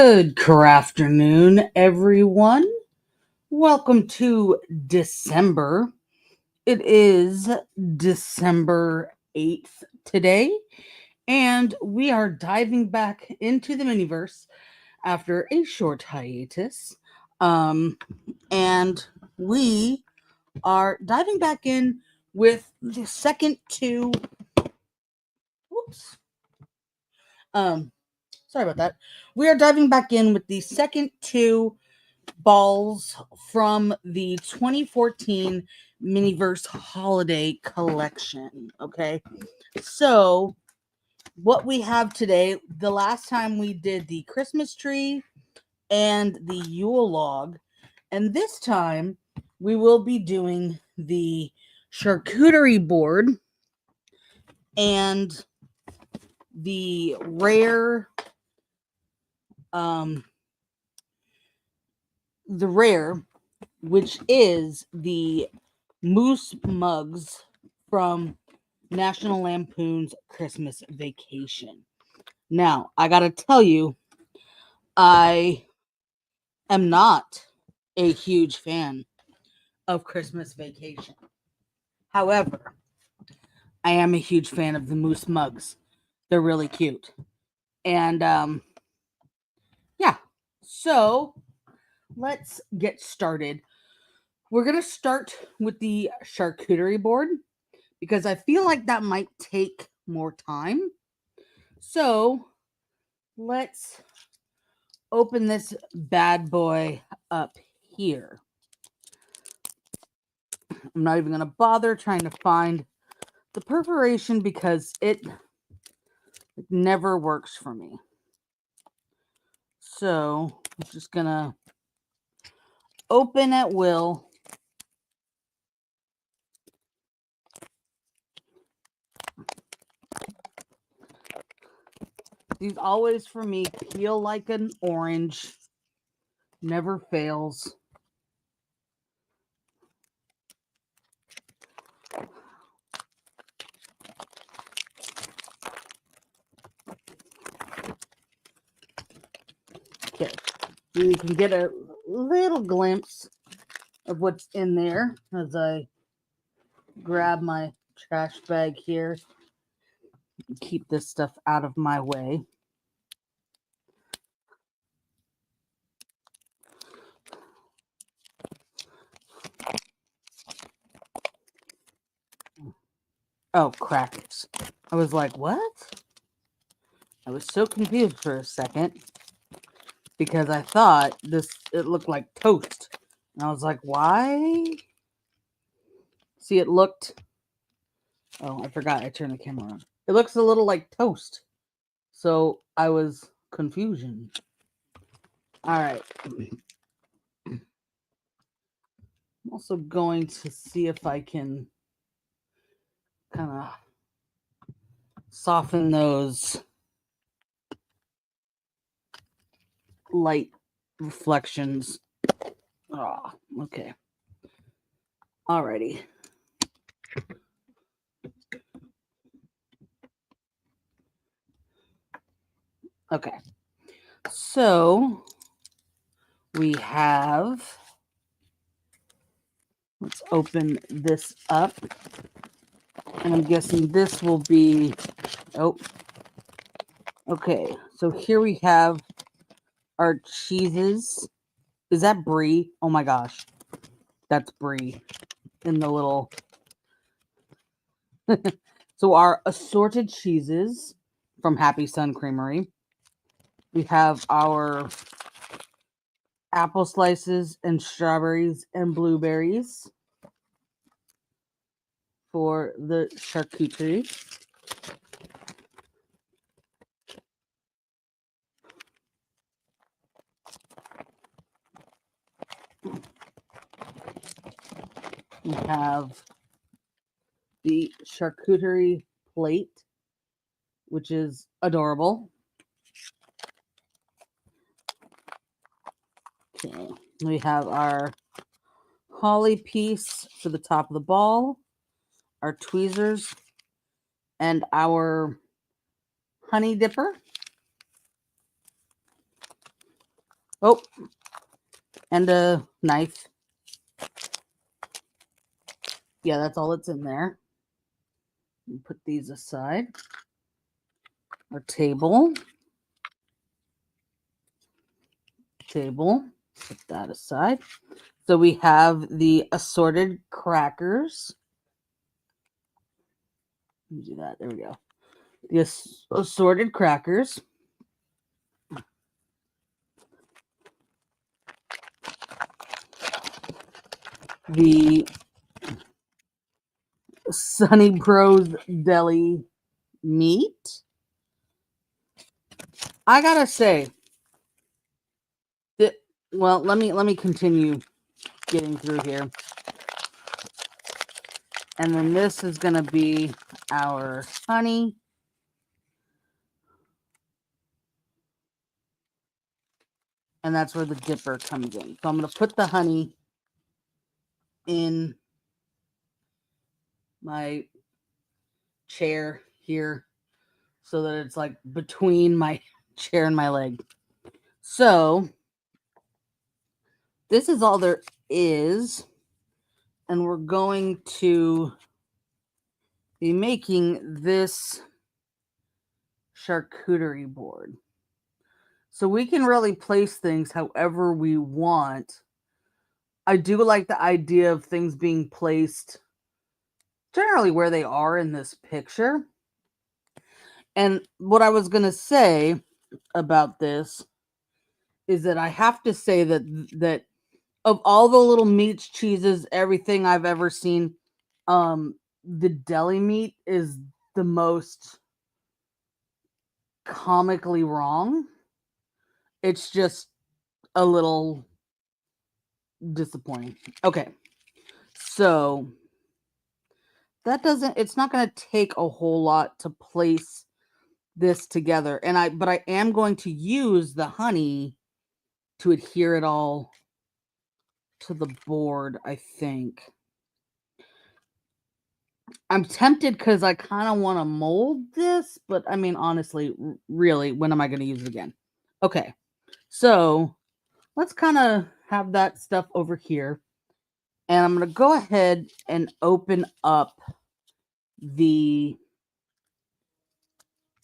Good crafternoon, everyone. Welcome to December. It is December 8th today, and we are diving back into the Miniverse after a short hiatus. And we are diving back in with the second two. Whoops. Sorry about that. We are diving back in with the second two balls from the 2014 Miniverse Holiday collection. Okay, so what we have today, the last time we did the Christmas tree and the Yule log, and this time we will be doing the charcuterie board and the rare which is the moose mugs from National Lampoon's Christmas Vacation. Now, I gotta tell you, I am not a huge fan of Christmas Vacation. However, I am a huge fan of the moose mugs. They're really cute. And yeah, so let's get started. We're going to start with the charcuterie board because I feel like that might take more time. So let's open this bad boy up here. I'm not even going to bother trying to find the perforation because it never works for me. So I'm just going to open at will. These always, for me, peel like an orange. Never fails. Okay, you can get a little glimpse of what's in there as I grab my trash bag here and keep this stuff out of my way. Oh, crackers. I was like, what? I was so confused for a second because I thought it looked like toast. And I was like, why? See, it looked... Oh, I forgot I turned the camera on. It looks a little like toast. So I was confusion. All right. I'm also going to see if I can kind of soften those light reflections. Oh, okay. Alrighty. Okay. So we have, let's open this up. And I'm guessing this will be, oh, okay. So here we have our cheeses. Is that brie? Oh my gosh. That's brie in the little. So our assorted cheeses from Happy Sun Creamery. We have our apple slices and strawberries and blueberries for the charcuterie. We have the charcuterie plate, which is adorable. Okay, we have our holly piece for the top of the ball, our tweezers, and our honey dipper. Oh, and a knife. Yeah, that's all that's in there. Put these aside. Our table. Put that aside. So we have the assorted crackers. Let me do that. There we go. The assorted crackers. The Sunny Bros Deli meat. I gotta say that. Well, let me continue getting through here. And then this is gonna be our honey. And that's where the dipper comes in. So I'm gonna put the honey in my chair here so that it's like between my chair and my leg. So this is all there is. And we're going to be making this charcuterie board. So we can really place things however we want. I do like the idea of things being placed generally where they are in this picture. And what I was going to say about this is that I have to say that of all the little meats, cheeses, everything I've ever seen, the deli meat is the most comically wrong. It's just a little disappointing. Okay. So it's not going to take a whole lot to place this together. But I am going to use the honey to adhere it all to the board, I think. I'm tempted because I kind of want to mold this, but I mean, honestly, really, when am I going to use it again? Okay, so let's kind of have that stuff over here. And I'm going to go ahead and open up the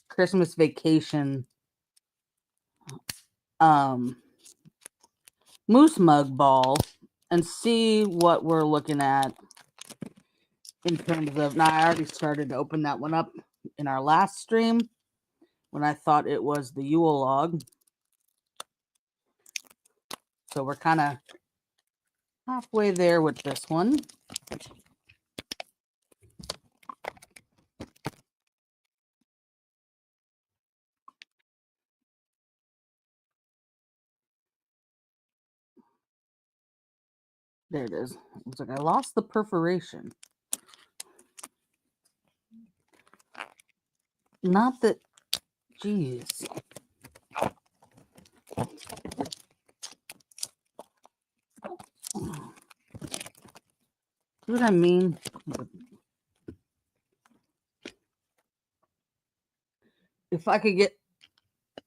Christmas Vacation moose mug ball and see what we're looking at in terms of. Now, I already started to open that one up in our last stream when I thought it was the Yule log. So we're kind of halfway there with this one. There it is. Looks like I lost the perforation. Not that, geez. See what I mean? If I could get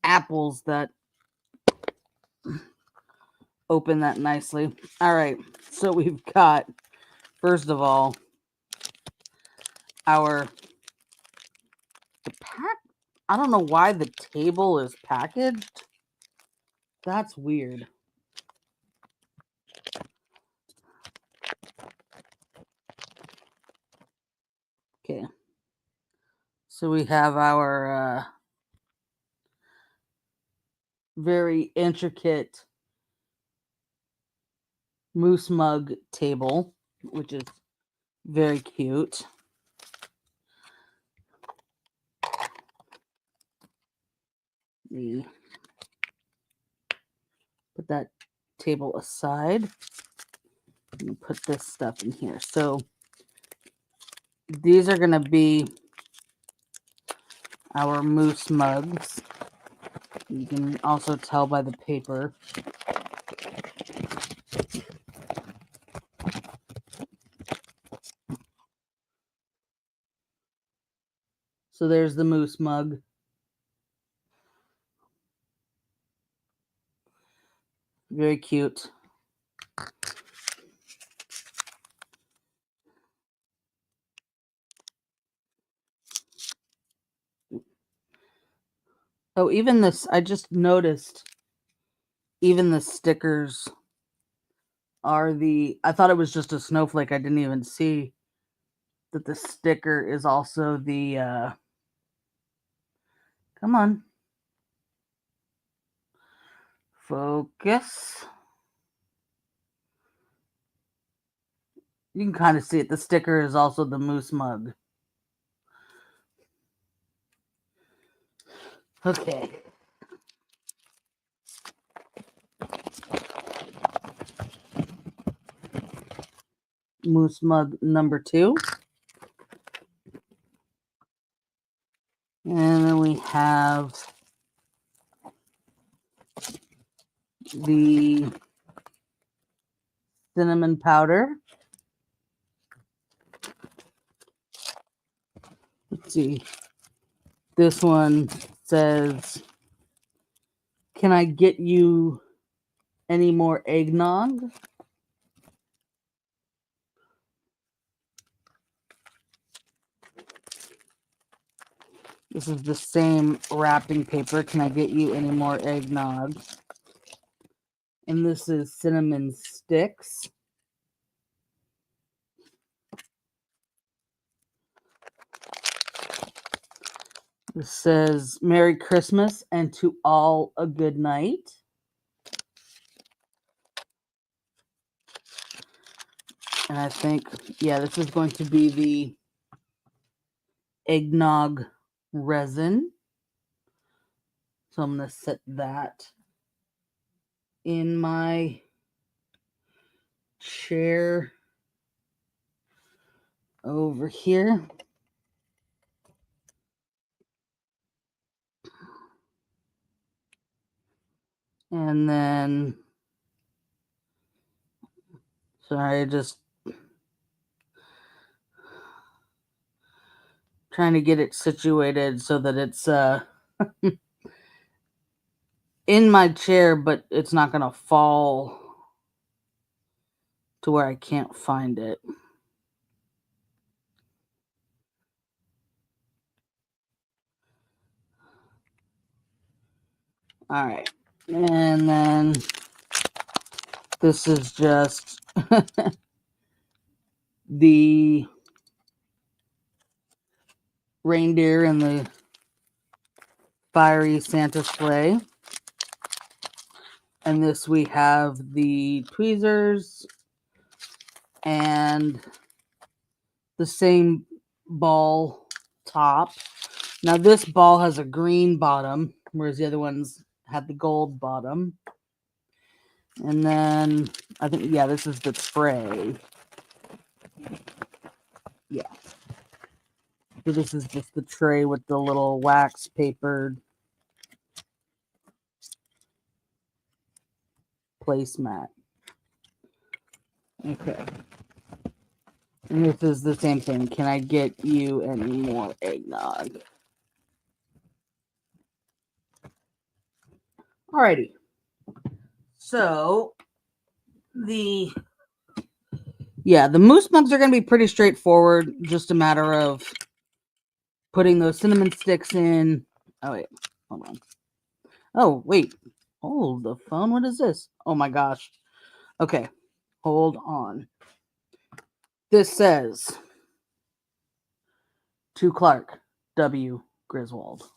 apples that open that nicely. All right, so we've got, first of all, the pack. I don't know why the table is packaged. That's weird. Okay. So we have our very intricate moose mug table, which is very cute. We put that table aside and put this stuff in here. So these are going to be our moose mugs. You can also tell by the paper. So there's the moose mug. Very cute. Oh, even this, I just noticed, even the stickers are I thought it was just a snowflake. I didn't even see that the sticker is also come on. Focus. You can kind of see it. The sticker is also the moose mug. Okay. Moose mug number 2. And then we have the cinnamon powder. Let's see. This one says, "Can I get you any more eggnog?" This is the same wrapping paper. "Can I get you any more eggnog?" And this is cinnamon sticks. This says, "Merry Christmas and to all a good night." And I think, yeah, this is going to be the eggnog resin. So I'm going to set that in my chair over here. And then, sorry, just trying to get it situated so that it's in my chair, but it's not going to fall to where I can't find it. All right. And then this is just the reindeer and the fiery Santa sleigh. And this we have the tweezers and the same ball top. Now this ball has a green bottom, whereas the other ones had the gold bottom. And then I think, yeah, this is the tray. Yeah. So this is just the tray with the little wax papered placemat. Okay. And this is the same thing. "Can I get you any more eggnog?" Alrighty. So the moose mugs are going to be pretty straightforward. Just a matter of putting those cinnamon sticks in. Oh wait, hold on. Oh wait, hold the phone. What is this? Oh my gosh. Okay, hold on. This says, "To Clark W. Griswold."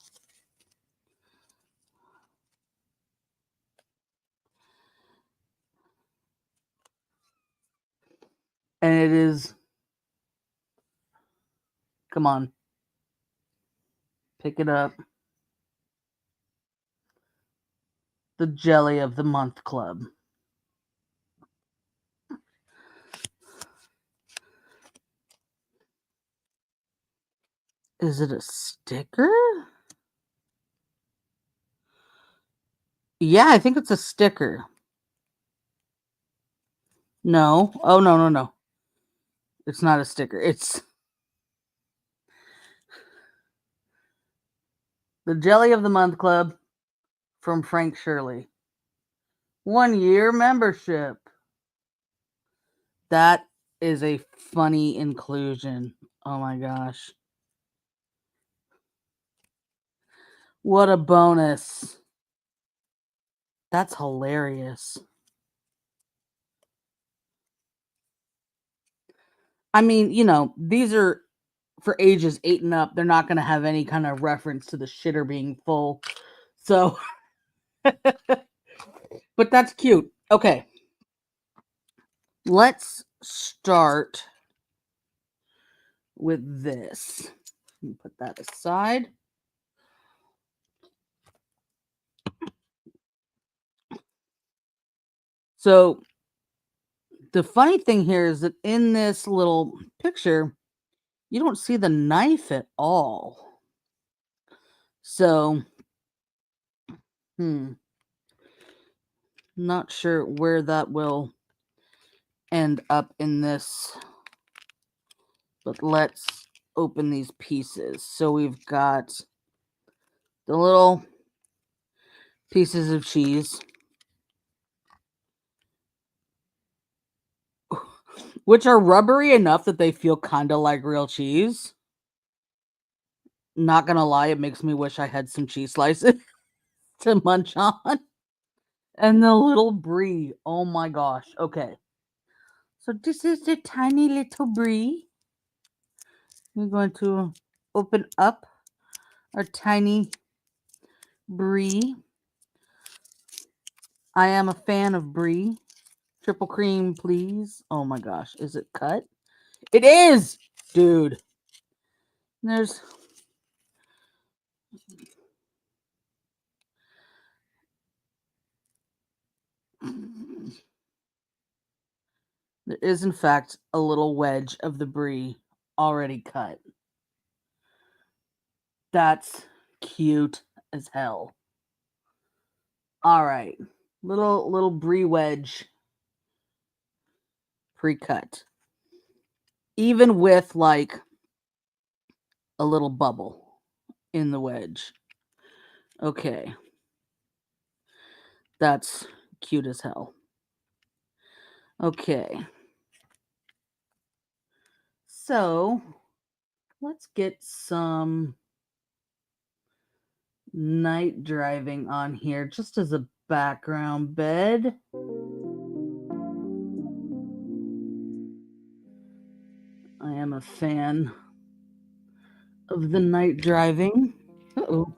And it is, come on, pick it up, the Jelly of the Month Club. Is it a sticker? Yeah, I think it's a sticker. No. Oh, no, no, no. It's not a sticker. It's the Jelly of the Month Club from Frank Shirley. 1-year membership. That is a funny inclusion. Oh my gosh. What a bonus. That's hilarious. I mean, you know, these are for ages 8 and up. They're not going to have any kind of reference to the shitter being full. So, but that's cute. Okay. Let's start with this. Put that aside. So, the funny thing here is that in this little picture, you don't see the knife at all. So, not sure where that will end up in this. But let's open these pieces. So we've got the little pieces of cheese, which are rubbery enough that they feel kind of like real cheese. Not gonna lie, it makes me wish I had some cheese slices to munch on. And the little brie. Oh my gosh. Okay. So this is the tiny little brie. We're going to open up our tiny brie. I am a fan of brie. Triple cream, please. Oh my gosh. Is it cut? It is! Dude. There's... There is, in fact, a little wedge of the brie already cut. That's cute as hell. All right. Little brie wedge pre-cut. Even with, like, a little bubble in the wedge. Okay. That's cute as hell. Okay. So, let's get some night driving on here just as a background bed. I am a fan of the night driving. Uh-oh.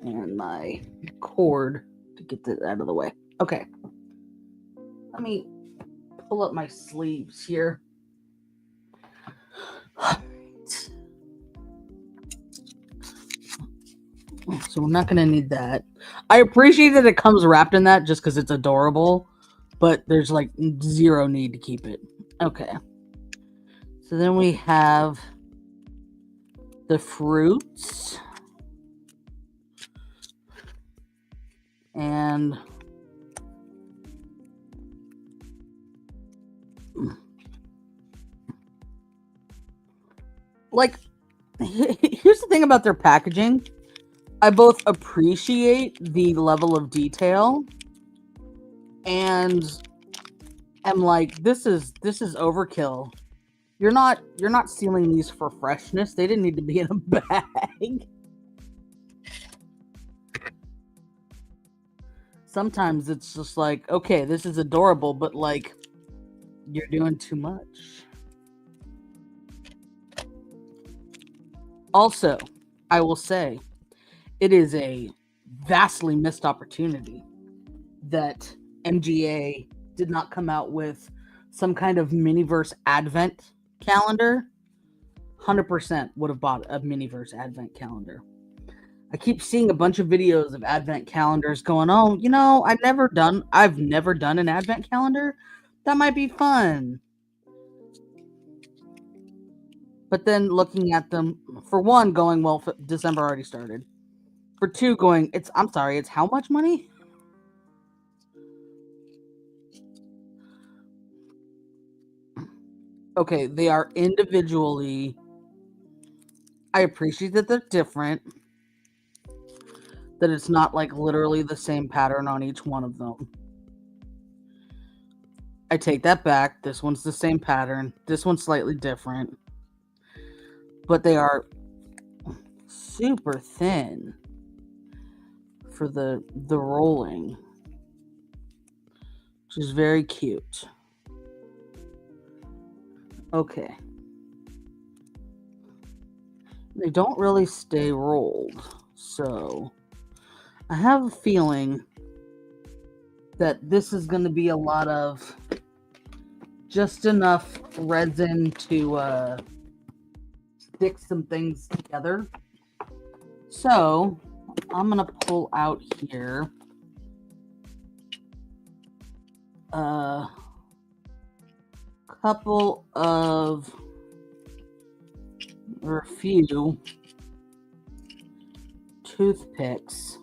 And my cord to get that out of the way. Okay. Let me pull up my sleeves here. So we're not going to need that. I appreciate that it comes wrapped in that just because it's adorable, but there's like zero need to keep it. Okay. So then we have the fruits. And like, here's the thing about their packaging. I both appreciate the level of detail and am like, this is overkill. You're not sealing these for freshness. They didn't need to be in a bag. Sometimes it's just like, okay, this is adorable, but like, you're doing too much. Also, I will say, it is a vastly missed opportunity that MGA did not come out with some kind of Miniverse Advent calendar. 100% would have bought a Miniverse Advent calendar. I keep seeing a bunch of videos of Advent calendars going, oh, you know, I've never done an Advent calendar. That might be fun. But then looking at them, for one, going, well, December already started. For two, going, it's how much money? Okay, they are individually. I appreciate that they're different. that it's not like literally the same pattern on each one of them. I take that back. This one's the same pattern. This one's slightly different. But they are super thin for the rolling, which is very cute. Okay. They don't really stay rolled, so I have a feeling that this is going to be a lot of just enough resin to stick some things together. So I'm going to pull out here a couple of, or a few toothpicks.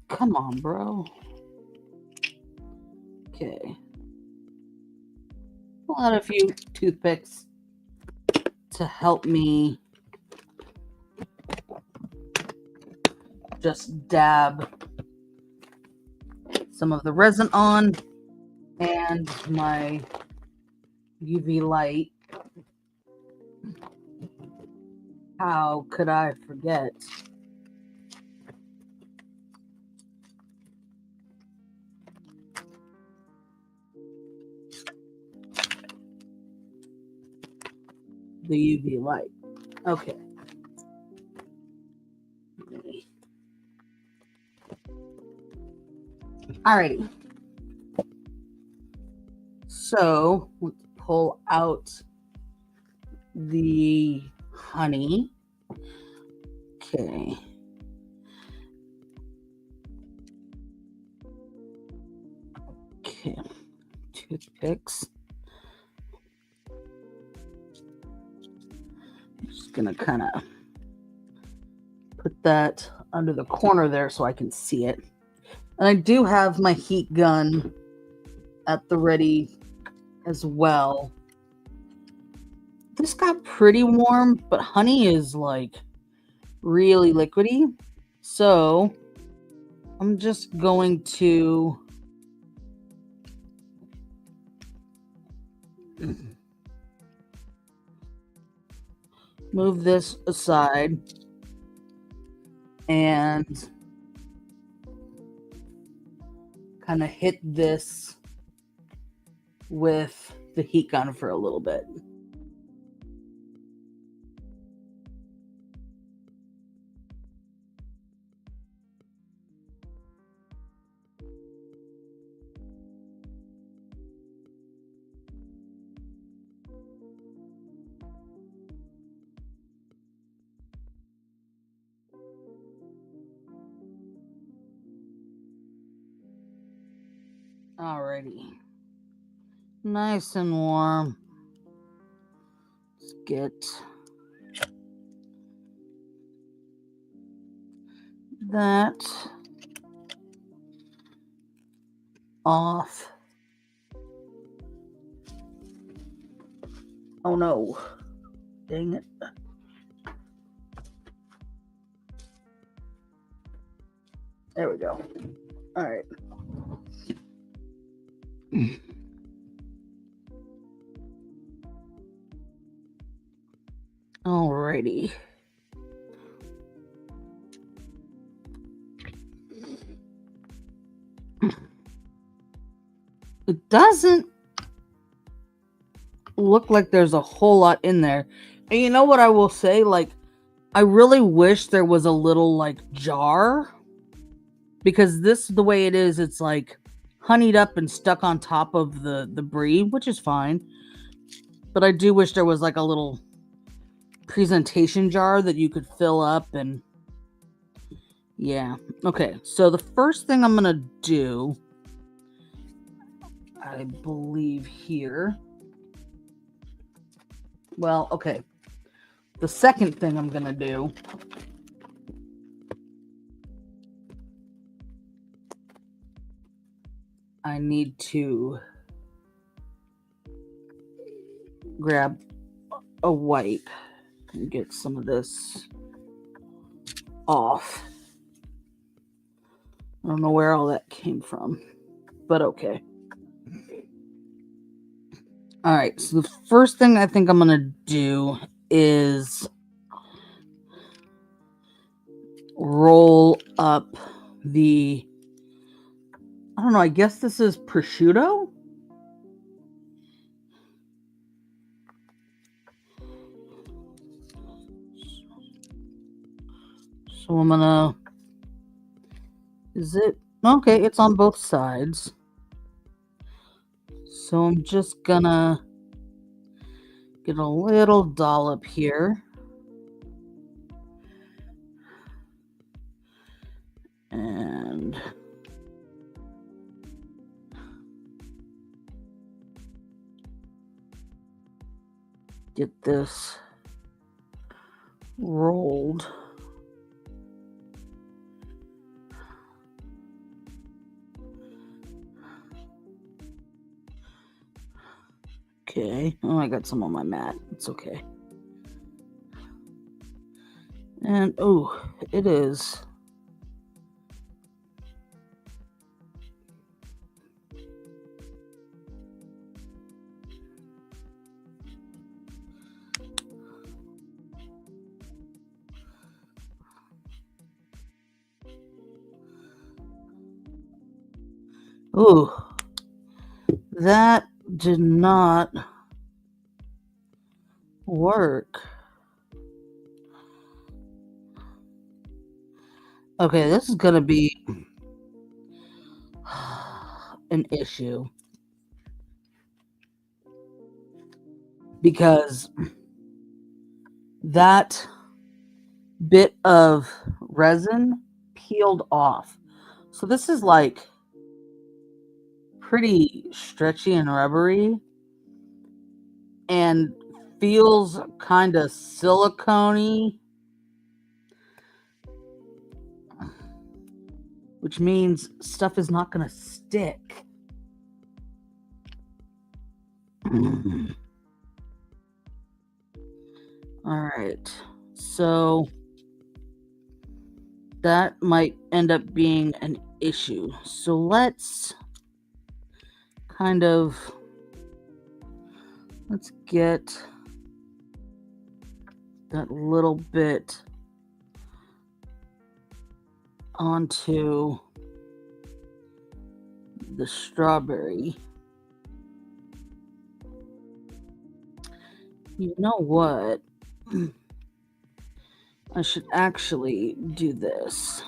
Come on, bro. Okay. Pull out a few toothpicks to help me just dab some of the resin on, and my UV light. How could I forget? The UV light. Okay. Alrighty. So let's pull out the honey. Okay. Okay. Toothpicks. I'm just gonna kind of put that under the corner there so I can see it. And I do have my heat gun at the ready as well. This got pretty warm, but honey is like really liquidy. So I'm just going to move this aside and kind of hit this with the heat gun for a little bit. Alrighty. Nice and warm. Let's get that off. Oh no. Dang it. There we go. All right. Alrighty. It doesn't look like there's a whole lot in there. And you know what I will say? Like, I really wish there was a little like jar, because this, the way it is, it's like honeyed up and stuck on top of the brie, which is fine. But I do wish there was like a little presentation jar that you could fill up. And yeah. Okay, so the first thing I'm gonna do, I believe here, well, okay, the second thing I'm gonna do I need to grab a wipe and get some of this off. I don't know where all that came from, but okay. All right, so the first thing I think I'm going to do is roll up the, I don't know, I guess this is prosciutto? So I'm gonna, is it, okay, it's on both sides. So I'm just gonna get a little dollop here. And get this rolled. Okay. Oh, I got some on my mat. It's okay. And oh, it is. Ooh, that did not work. Okay, this is gonna be an issue because that bit of resin peeled off. So this is like pretty stretchy and rubbery and feels kind of silicone-y, which means stuff is not going to stick. All right, so that might end up being an issue. So let's kind of, let's get that little bit onto the strawberry. You know what? I should actually do this.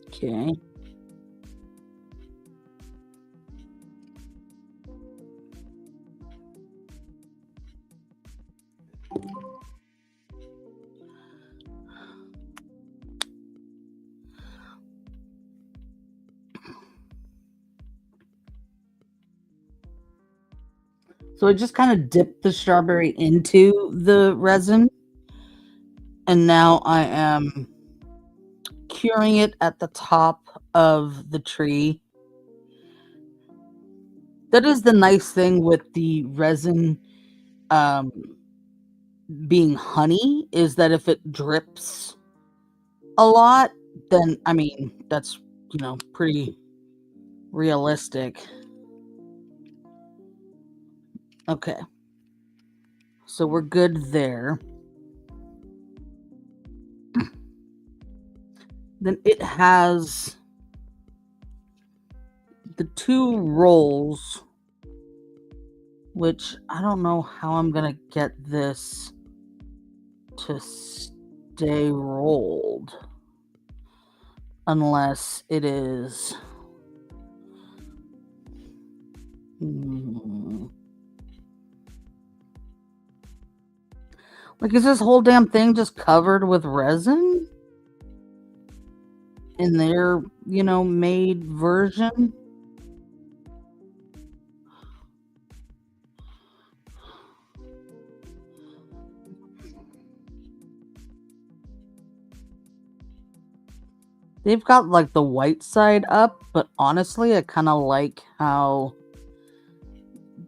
Okay. So I just kind of dipped the strawberry into the resin, and now I am curing it at the top of the tree. That is the nice thing with the resin being honey, is that if it drips a lot, then, I mean, that's, you know, pretty realistic. Okay. So we're good there. Then it has the two rolls, which I don't know how I'm going to get this to stay rolled unless it is... Like, is this whole damn thing just covered with resin? In their, you know, made version? They've got, like, the white side up, but honestly, I kind of like how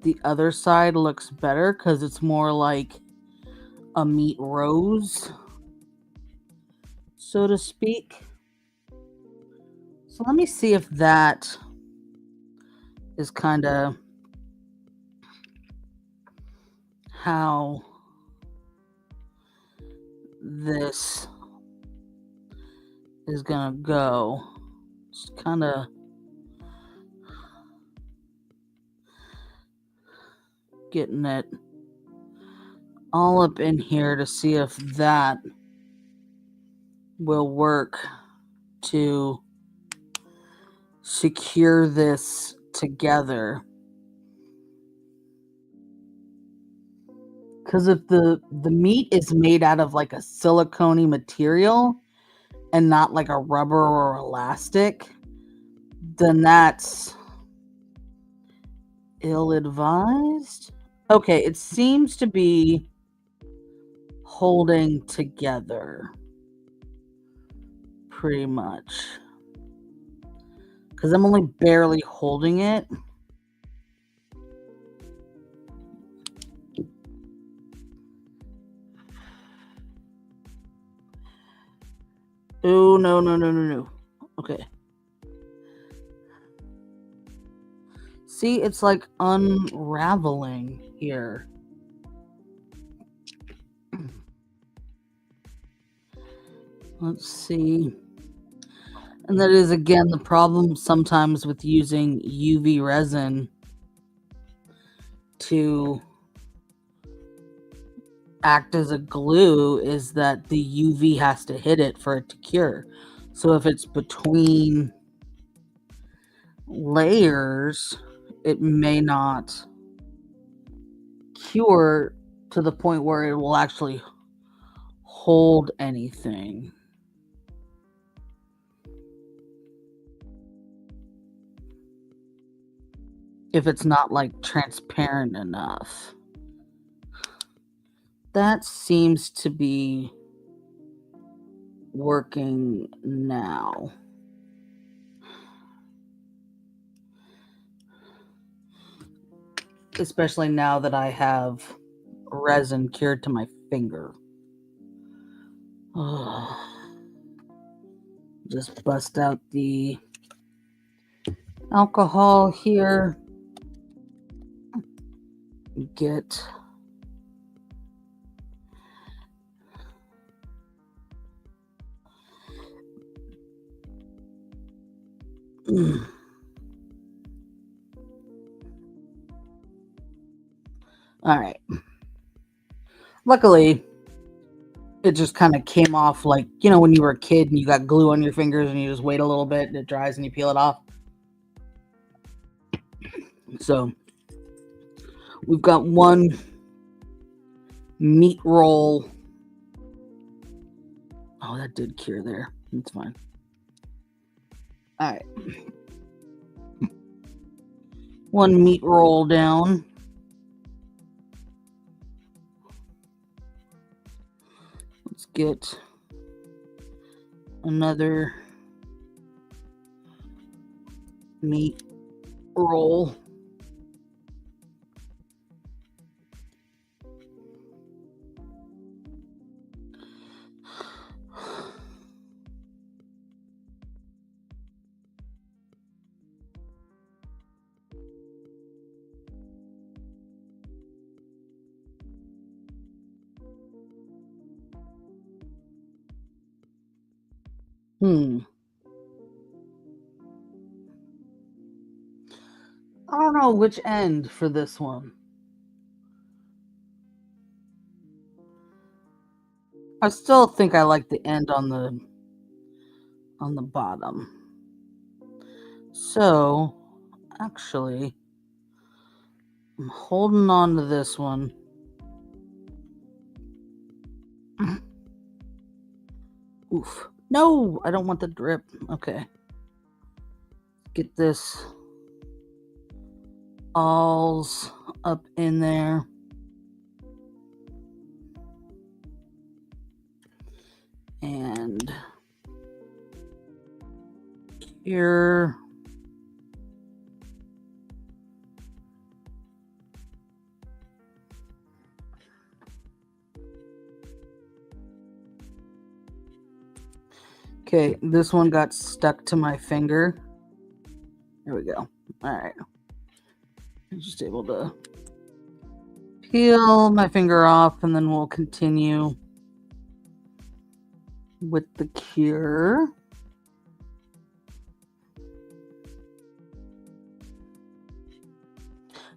the other side looks better because it's more like a meat rose, so to speak. So let me see if that is kind of how this is gonna go. Just kind of getting it all up in here to see if that will work to secure this together. Because if the meat is made out of like a silicone material and not like a rubber or elastic, then that's ill-advised. Okay, it seems to be holding together pretty much. Because I'm only barely holding it. Oh, no. Okay. See, it's like unraveling here. Let's see. And that is, again, the problem sometimes with using UV resin to act as a glue is that the UV has to hit it for it to cure. So if it's between layers, it may not cure to the point where it will actually hold anything. If it's not like transparent enough. That seems to be working now. Especially now that I have resin cured to my finger. Just bust out the alcohol here. Get all right. Luckily, it just kind of came off like, you know, when you were a kid and you got glue on your fingers and you just wait a little bit and it dries and you peel it off. So we've got one meat roll. Oh, that did cure there. That's fine. All right. One meat roll down. Let's get another meat roll. I don't know which end for this one. I still think I like the end on the bottom. So, actually, I'm holding on to this one. Oof. No, I don't want the drip. Okay. Get this alls up in there. And here. Okay, this one got stuck to my finger. There we go. All right. I'm just able to peel my finger off, and then we'll continue with the cure.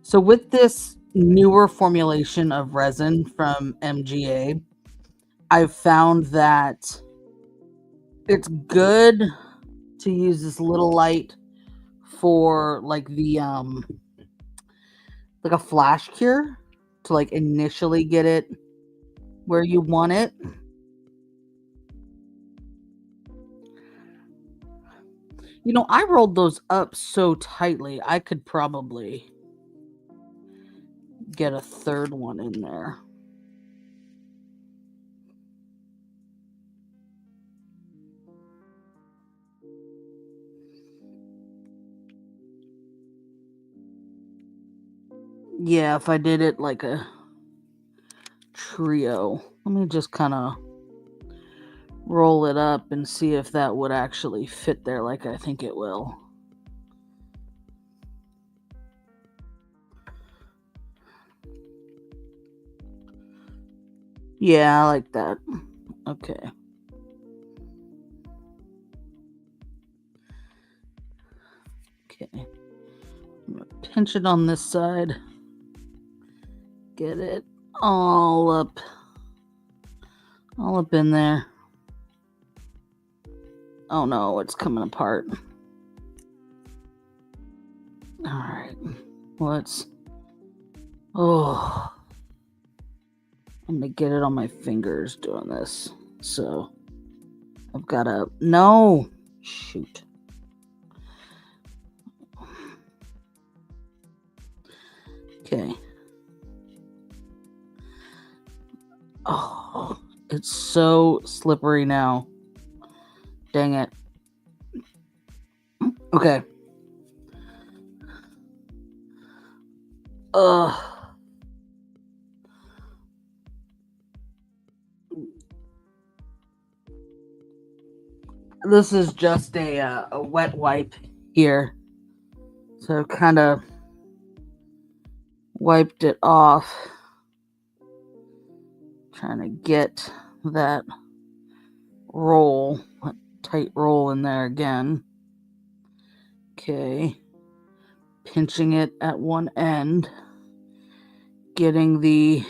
So with this newer formulation of resin from MGA, I've found that it's good to use this little light for like the like a flash cure to like initially get it where you want it. You know, I rolled those up so tightly, I could probably get a third one in there. Yeah, if I did it like a trio. Let me just kind of roll it up and see if that would actually fit there like I think it will. Yeah, I like that. Okay. Okay. I'm gonna pinch it on this side. Get it all up in there. Oh no, it's coming apart. All right. Let's. Oh. I'm gonna get it on my fingers doing this. So I've got to. No! Shoot. Okay. Oh, it's so slippery now. Dang it. Okay. Ugh. This is just a wet wipe here. So kind of wiped it off. Trying to get that roll, that tight roll in there again. Okay. Pinching it at one end. Getting the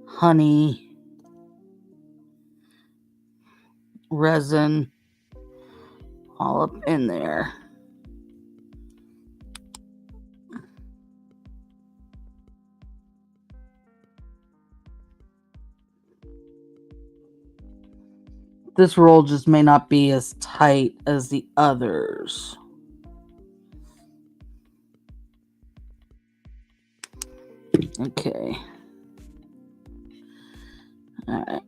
honey resin all up in there. This roll just may not be as tight as the others. Okay. All right.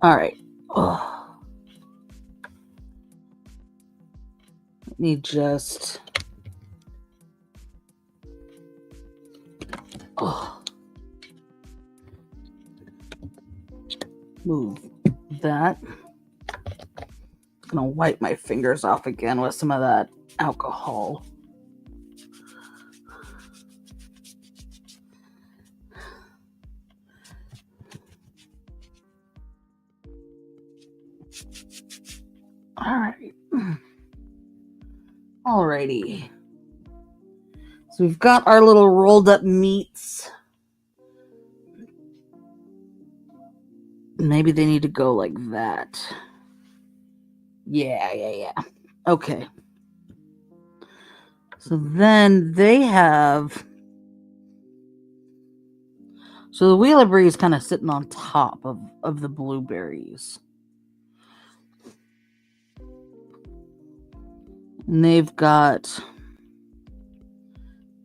All right. Oh. Let me just. Oh. Move that. I'm gonna wipe my fingers off again with some of that alcohol. All right. Alrighty. So we've got our little rolled up meats. Maybe they need to go like that. Yeah. Okay. So then they have. So the Wheeler Brie is kind of sitting on top of the blueberries. And they've got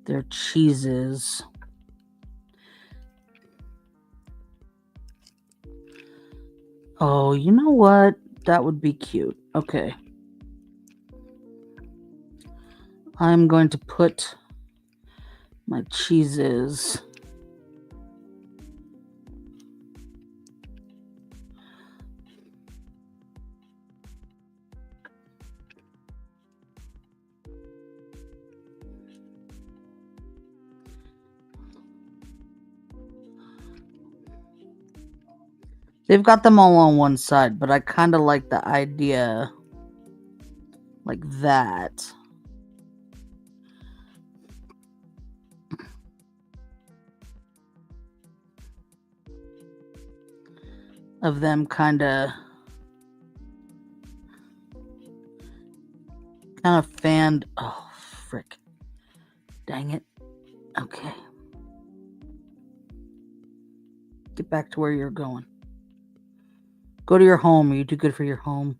their cheeses. Oh, you know what? That would be cute. Okay. I'm going to put my cheeses. They've got them all on one side, but I kind of like the idea like that. Of them kind of fanned. Oh, frick. Dang it. Okay. Get back to where you're going. Go to your home. Are you too good for your home?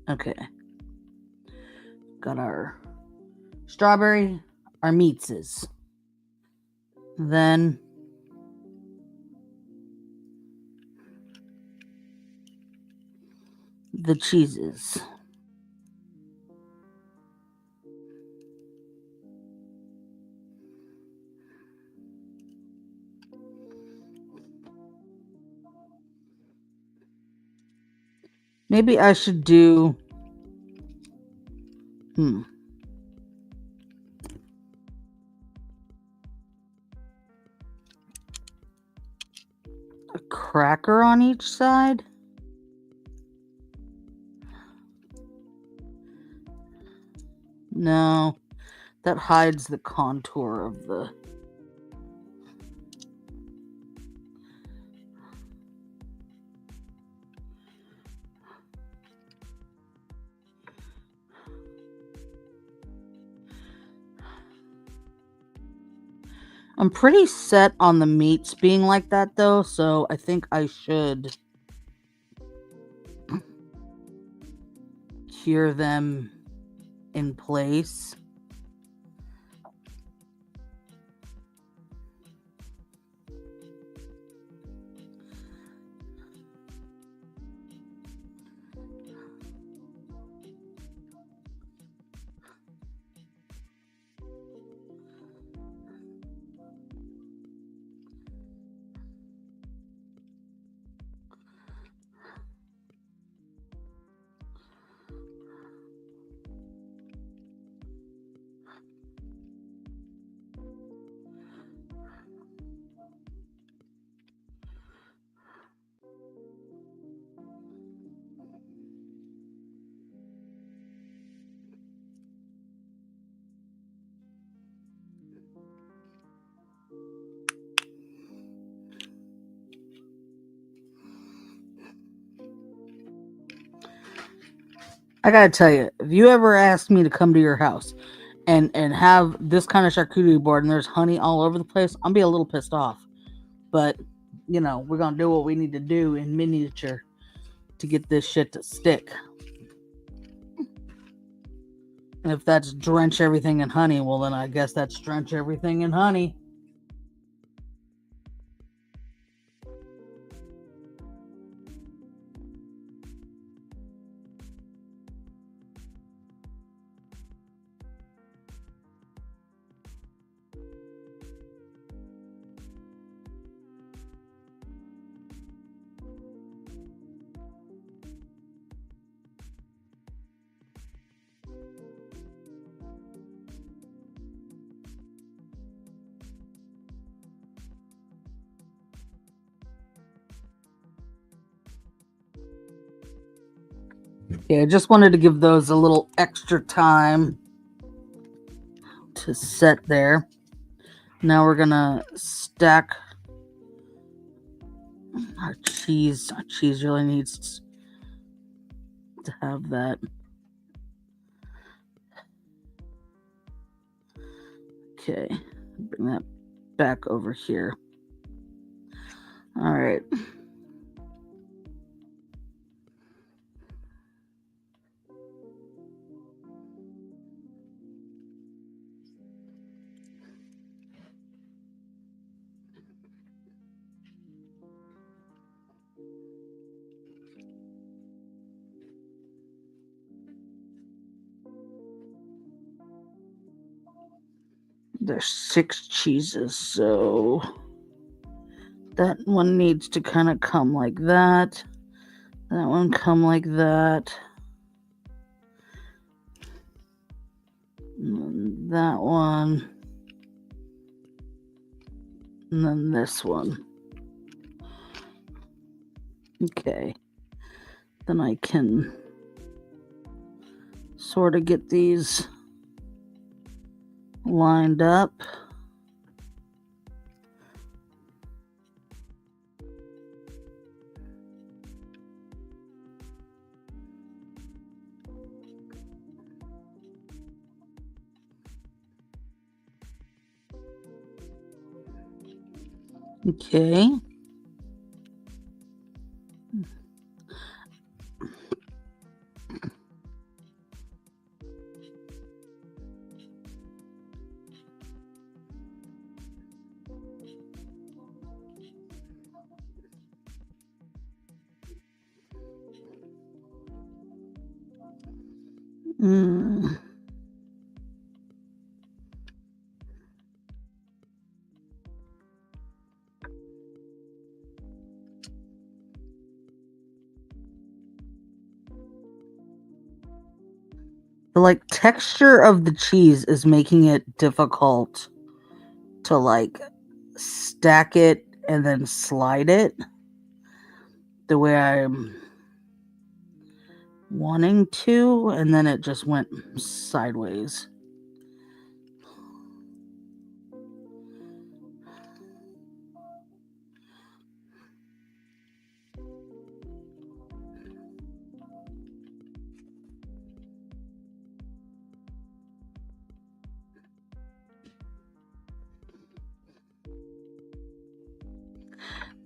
Okay. Got our strawberry, our meatses. Then the cheeses. Maybe I should do a cracker on each side. No, that hides the contour of the... I'm pretty set on the meats being like that, though, so I think I should cure them in place. I gotta tell you, if you ever ask me to come to your house and have this kind of charcuterie board and there's honey all over the place, I'll be a little pissed off. But, you know, we're gonna do what we need to do in miniature to get this shit to stick. And if that's drench everything in honey, well then I guess that's drench everything in honey. Yeah, I just wanted to give those a little extra time to set there. Now we're gonna stack our cheese. Our cheese really needs to have that. Okay, bring that back over here. All right. There's 6 cheeses, so that one needs to kind of come like that. That one come like that. And that one. And then this one. Okay. Then I can sort of get these lined up. Okay. The like texture of the cheese is making it difficult to like stack it and then slide it the way I'm wanting to, and then it just went sideways.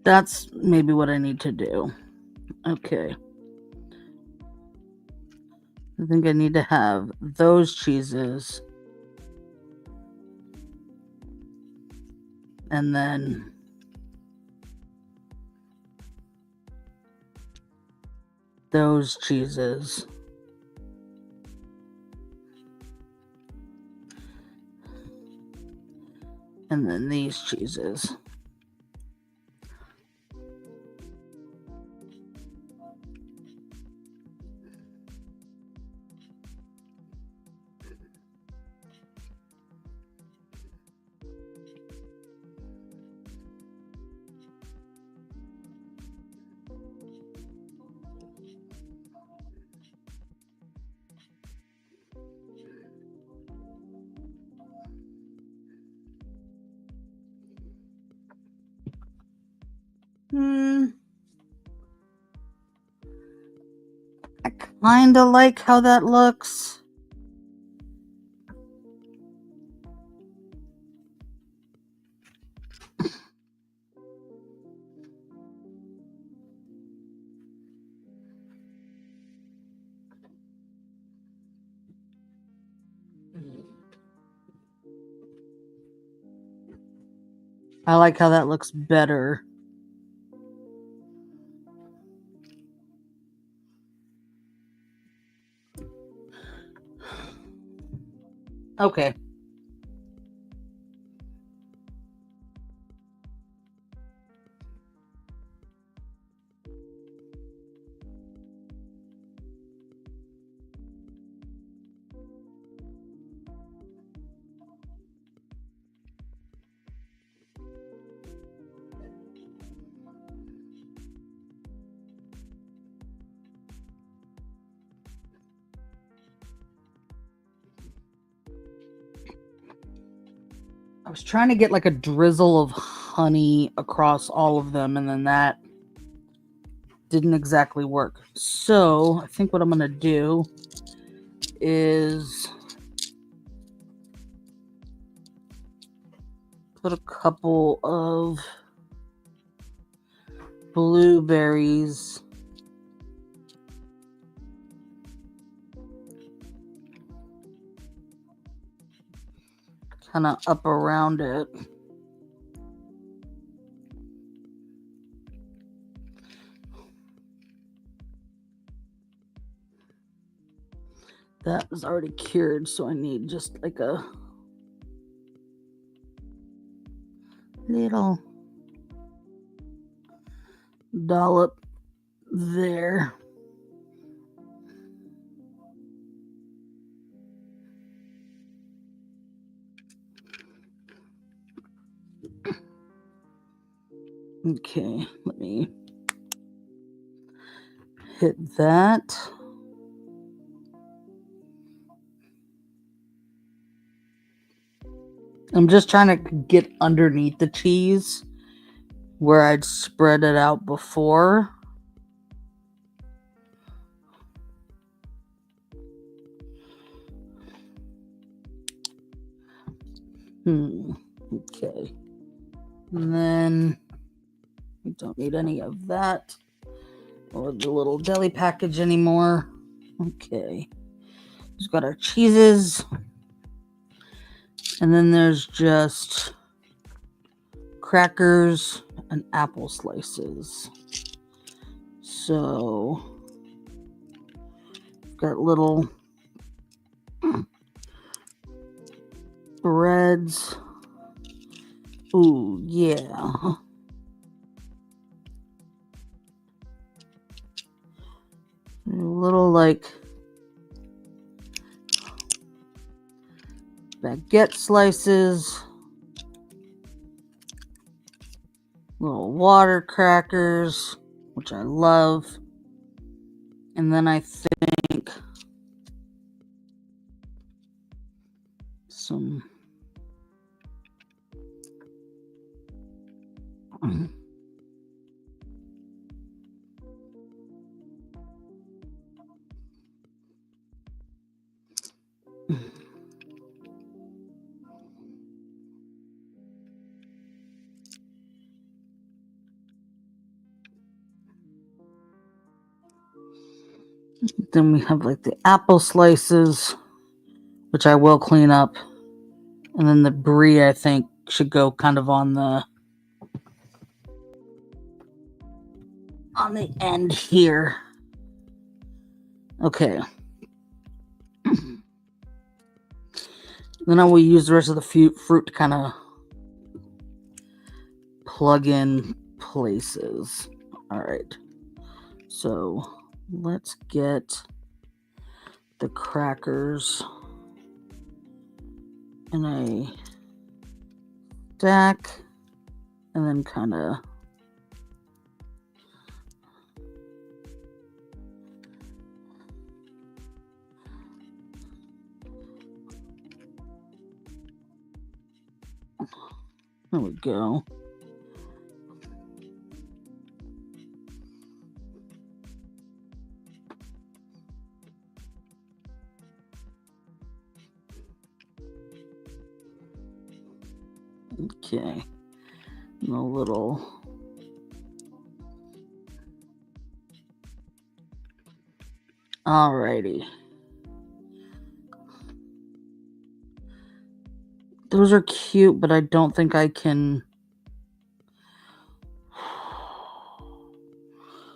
That's maybe what I need to do. Okay. I think I need to have those cheeses. And then those cheeses. And then these cheeses. I kind of like how that looks. I like how that looks better. Okay. I was trying to get like a drizzle of honey across all of them, and then that didn't exactly work. So I think what I'm going to do is put a couple of blueberries kind of up around it. That is already cured, so I need just like a little dollop there. Okay, let me hit that. I'm just trying to get underneath the cheese where I'd spread it out before. Okay. And then we don't need any of that or the little deli package anymore. Okay. We've got our cheeses. And then there's just crackers and apple slices. So we've got little breads. Ooh, yeah. Little like baguette slices. Little water crackers, which I love. And then I think some then we have like the apple slices, which I will clean up. And then the brie, I think, should go kind of on the end here. Okay. Then I will use the rest of the fruit to kind of plug in places. All right. So let's get the crackers in a stack and then kind of there we go. Okay. And a little alrighty. Those are cute, but I don't think I can.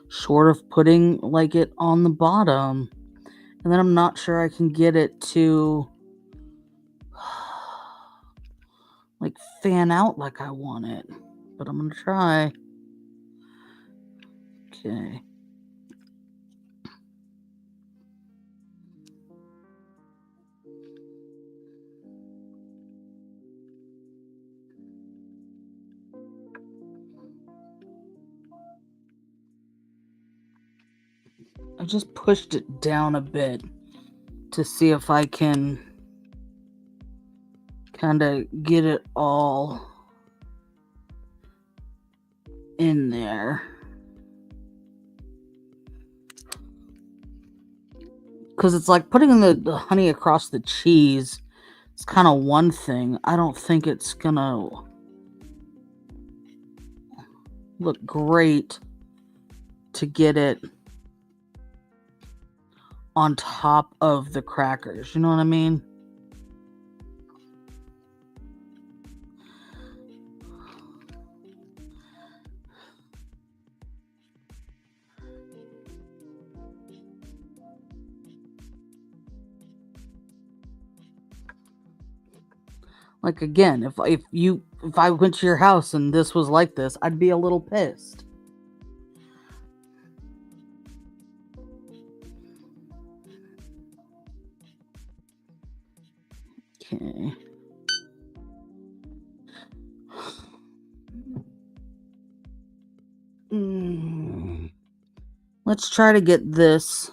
Short of putting like it on the bottom. And then I'm not sure I can get it to like fan out like I want it. But I'm going to try. Okay. I just pushed it down a bit to see if I can kind of get it all in there. Because it's like putting the honey across the cheese. It's kind of one thing. I don't think it's going to look great to get it on top of the crackers. You know what I mean? Like again, if you if I went to your house and this was like this, I'd be a little pissed. Okay. Let's try to get this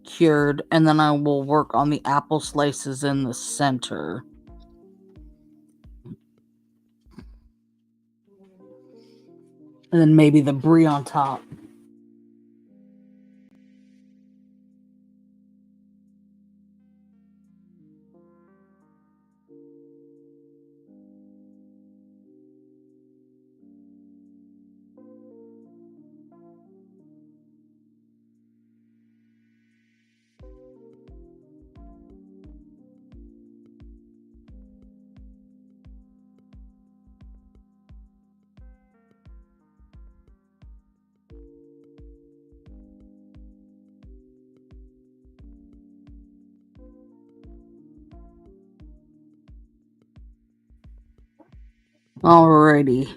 cured, and then I will work on the apple slices in the center. And then maybe the brie on top. Alrighty.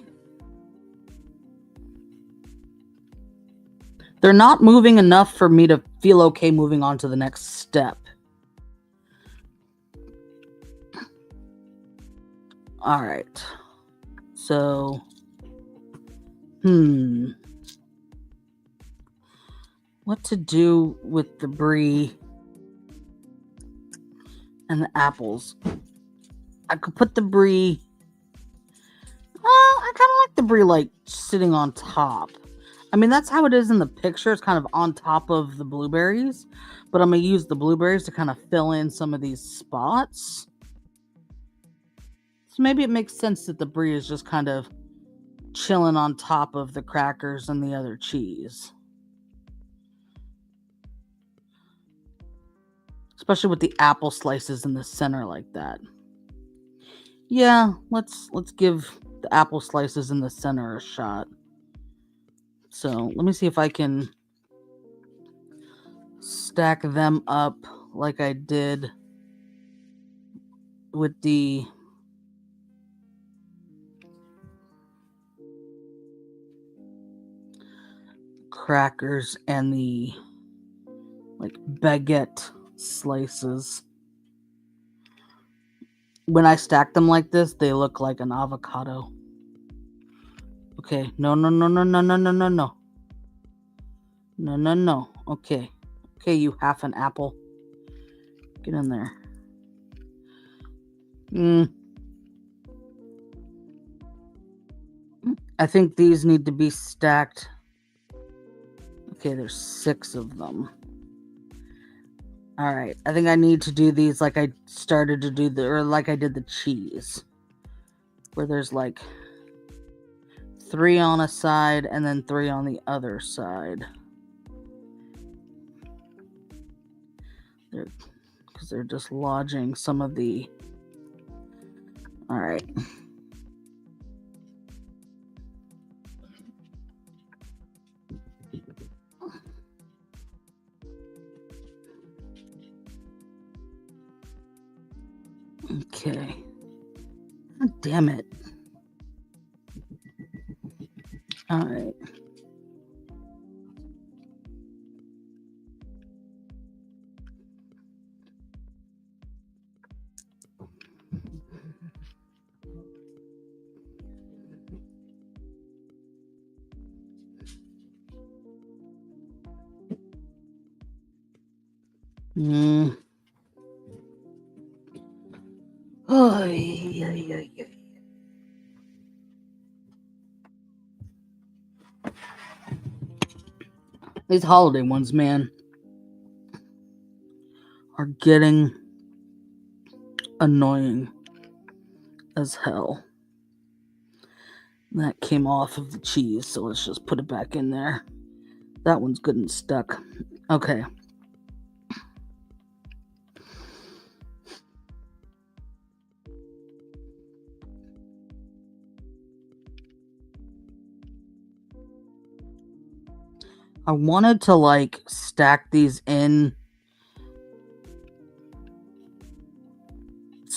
They're not moving enough for me to feel okay moving on to the next step. Alright. So, what to do with the brie and the apples? I could put the brie... I kind of like the brie, like, sitting on top. I mean, that's how it is in the picture. It's kind of on top of the blueberries. But I'm going to use the blueberries to kind of fill in some of these spots. So maybe it makes sense that the brie is just kind of chilling on top of the crackers and the other cheese. Especially with the apple slices in the center like that. Yeah, let's give the apple slices in the center a shot. So let me see if I can stack them up like I did with the crackers and the like baguette slices. When I stack them like this, they look like an avocado. Okay, no. No. Okay, you half an apple. Get in there. I think these need to be stacked. Okay, there's 6 of them. Alright, I think I need to do these like I started to do like I did the cheese. Where there's like 3 on a side and then 3 on the other side. Because they're just lodging some of the... Alright. Okay. Oh, damn it. Alright. Oh, yeah. These holiday ones, man, are getting annoying as hell. That came off of the cheese, so let's just put it back in there. That one's good and stuck. Okay. I wanted to like stack these in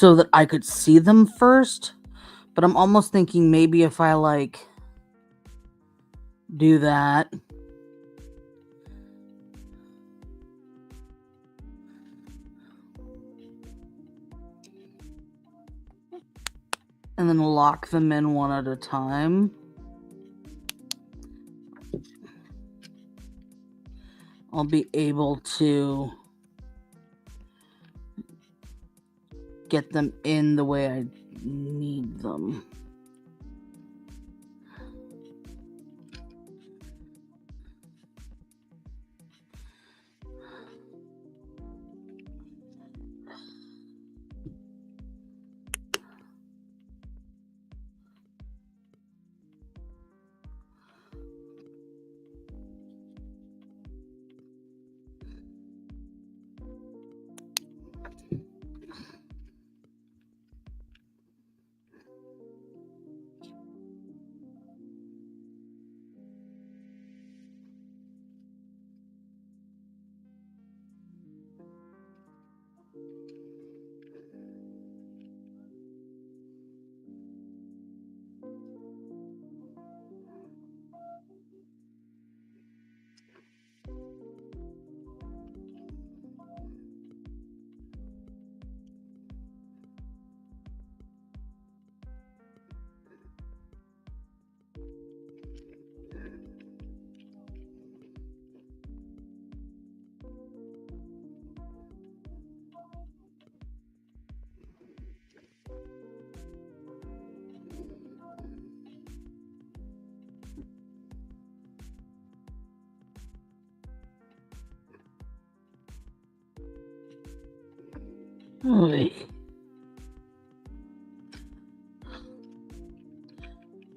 so that I could see them first. But I'm almost thinking maybe if I like do that. And then lock them in one at a time. I'll be able to get them in the way I need them.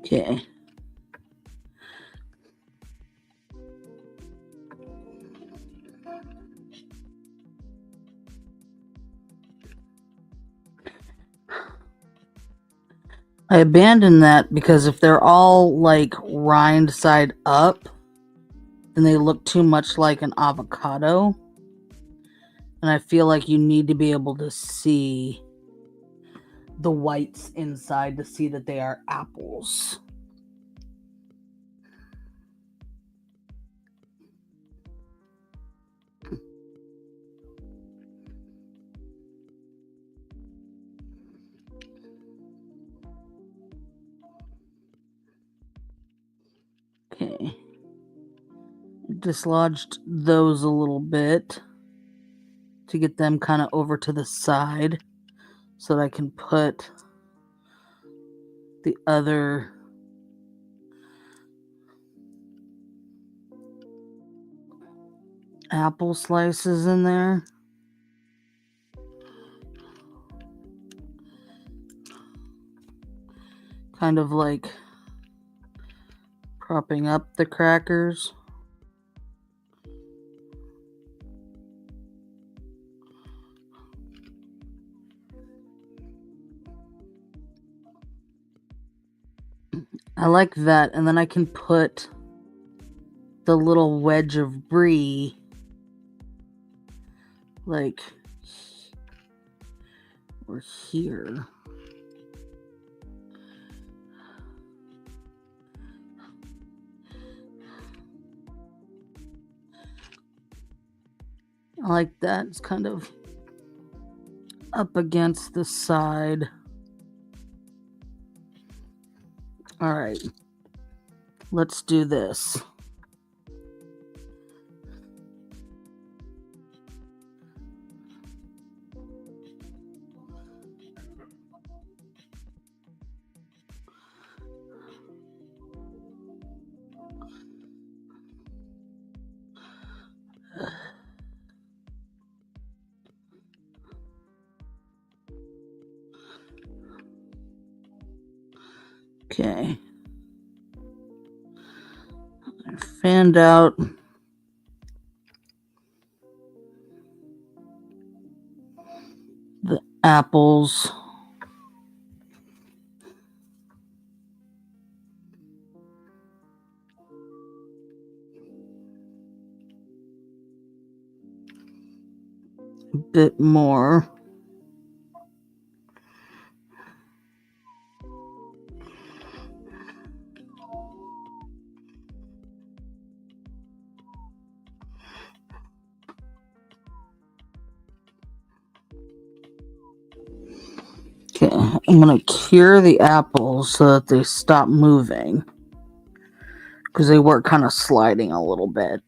Okay. I abandoned that because if they're all like rind side up, then they look too much like an avocado. And I feel like you need to be able to see the whites inside to see that they are apples. Okay. Dislodged those a little bit to get them kind of over to the side so that I can put the other apple slices in there. Kind of like propping up the crackers. I like that, and then I can put the little wedge of brie like or here. I like that. It's kind of up against the side. All right. Let's do this. Okay. I fanned out the apples. A bit more. I'm going to cure the apples so that they stop moving. Because they were kind of sliding a little bit.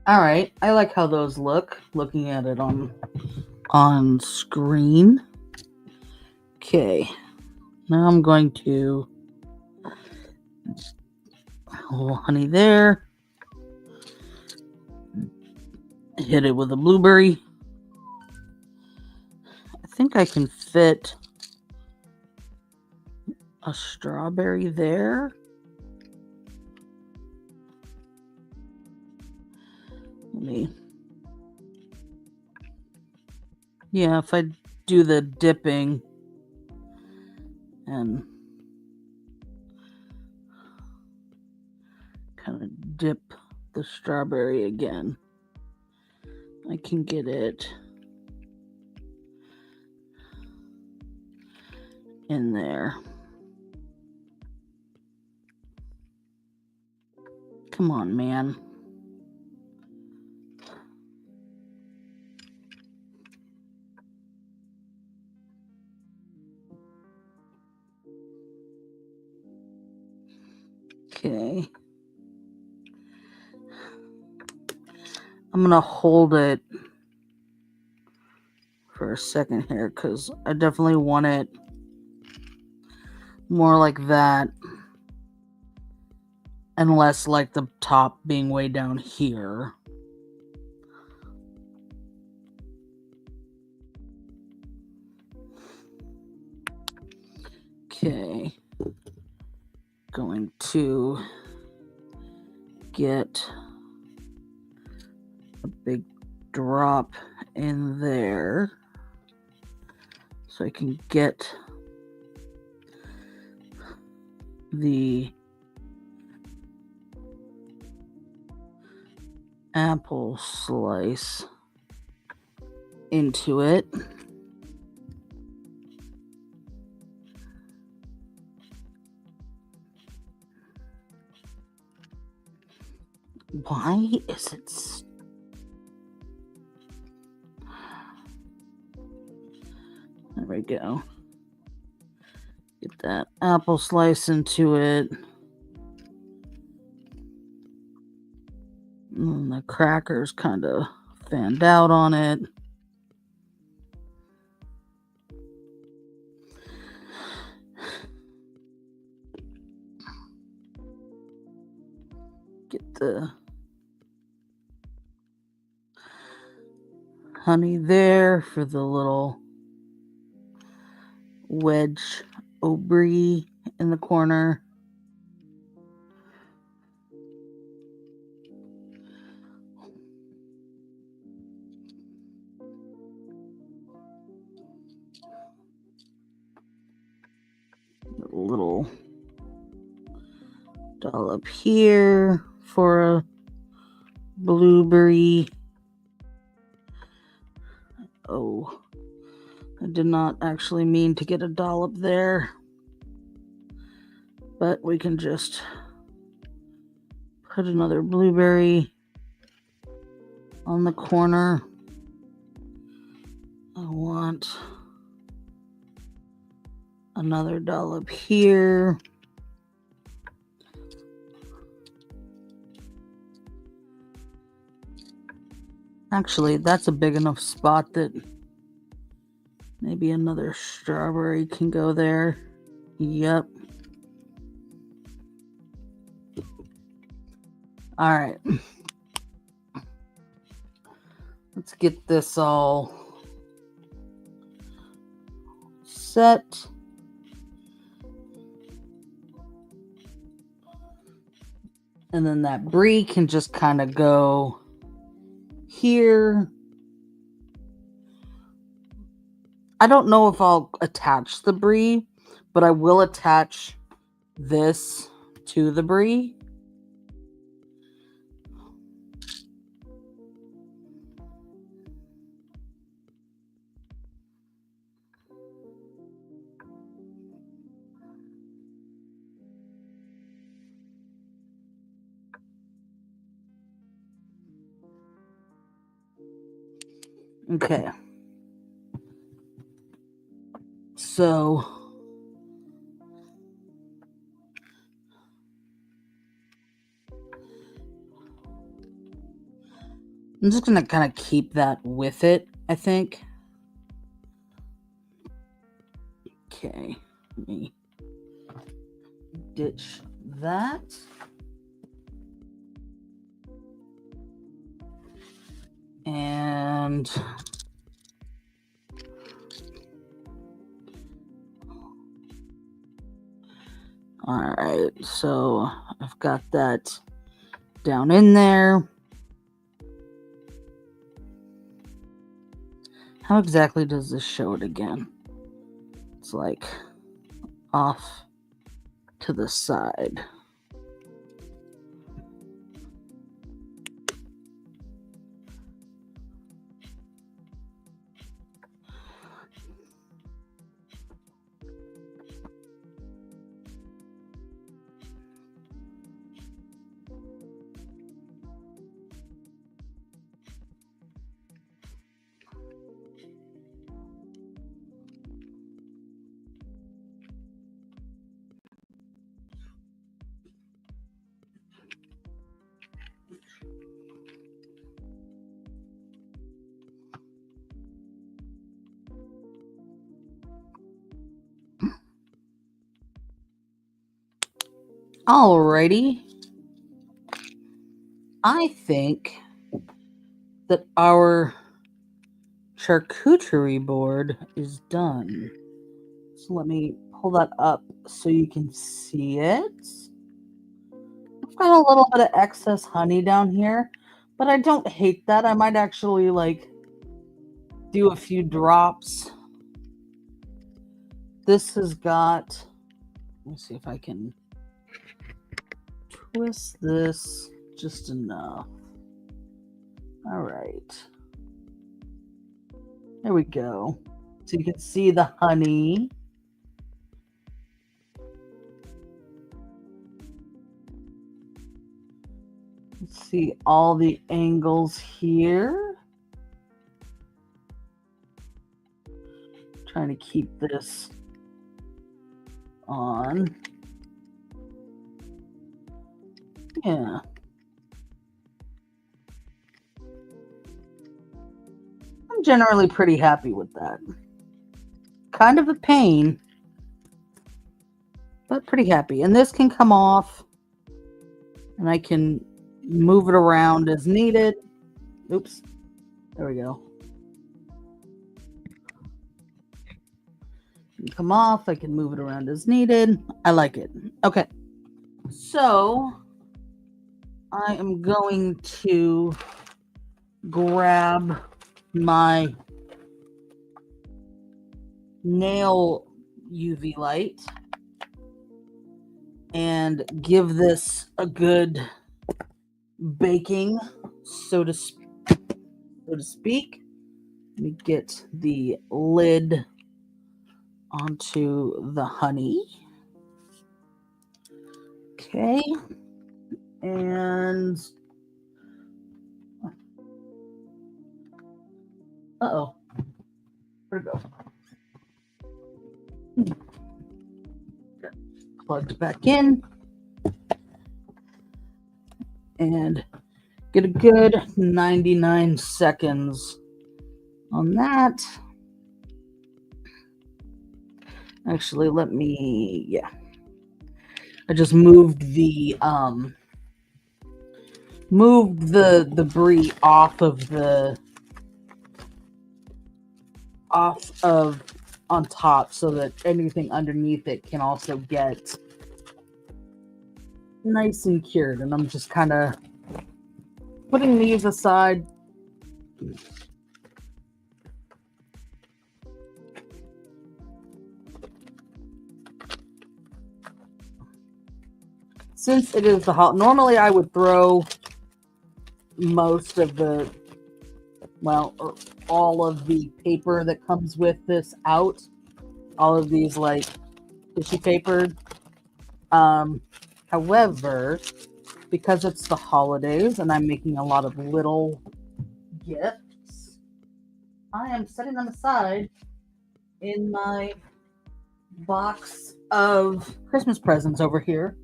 Alright, I like how those look, looking at it on screen. Okay, now I'm going to a little honey there. Hit it with a blueberry. I think I can fit a strawberry there. Yeah, if I do the dipping and kind of dip the strawberry again, I can get it in there. Come on, man. Okay. I'm going to hold it for a second here because I definitely want it more like that and less like the top being way down here. Okay. Going to get a big drop in there so I can get the apple slice into it. Why is it? There we go. Get that apple slice into it. And the crackers kind of fanned out on it. Get the honey there for the little wedge brie in the corner. A little dollop here for a blueberry. Oh, I did not actually mean to get a dollop there, but we can just put another blueberry on the corner. I want another dollop here. Actually, that's a big enough spot that maybe another strawberry can go there. Yep. All right. Let's get this all set. And then that brie can just kind of go here. I don't know if I'll attach the brie, but I will attach this to the brie. Okay. So I'm just going to kind of keep that with it, I think. Okay. Let me ditch that. And all right, so I've got that down in there. How exactly does this show it again? It's like off to the side. Alrighty. I think that our charcuterie board is done. So let me pull that up so you can see it. I've got a little bit of excess honey down here, but I don't hate that. I might actually like do a few drops. This has got, let me see if I can twist this just enough. All right. There we go. So you can see the honey. Let's see all the angles here. Trying to keep this on. Yeah. I'm generally pretty happy with that. Kind of a pain, but pretty happy. And this can come off, and I can move it around as needed. Oops. There we go. Come off. I can move it around as needed. I like it. Okay. So I am going to grab my nail UV light and give this a good baking, so to speak. Let me get the lid onto the honey. Okay. And uh-oh. Where'd it go? Plugged back in. And get a good 99 seconds on that. Actually, let me, yeah. I just moved the debris off of on top so that anything underneath it can also get nice and cured. And I'm just kind of putting these aside. Since it is the hot, normally I would throw most of the, well, or all of the paper that comes with this out. All of these like tissue paper. However, because it's the holidays and I'm making a lot of little gifts, I am setting them aside in my box of Christmas presents over here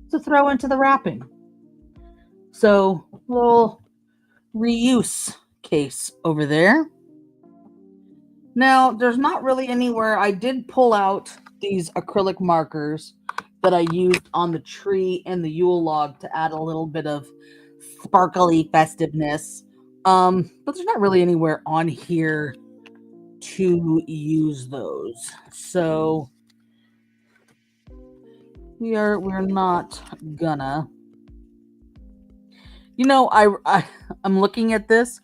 to throw into the wrapping. So, little reuse case over there. Now, there's not really anywhere. I did pull out these acrylic markers that I used on the tree and the Yule log to add a little bit of sparkly festiveness. But there's not really anywhere on here to use those. So we're not gonna. I'm looking at this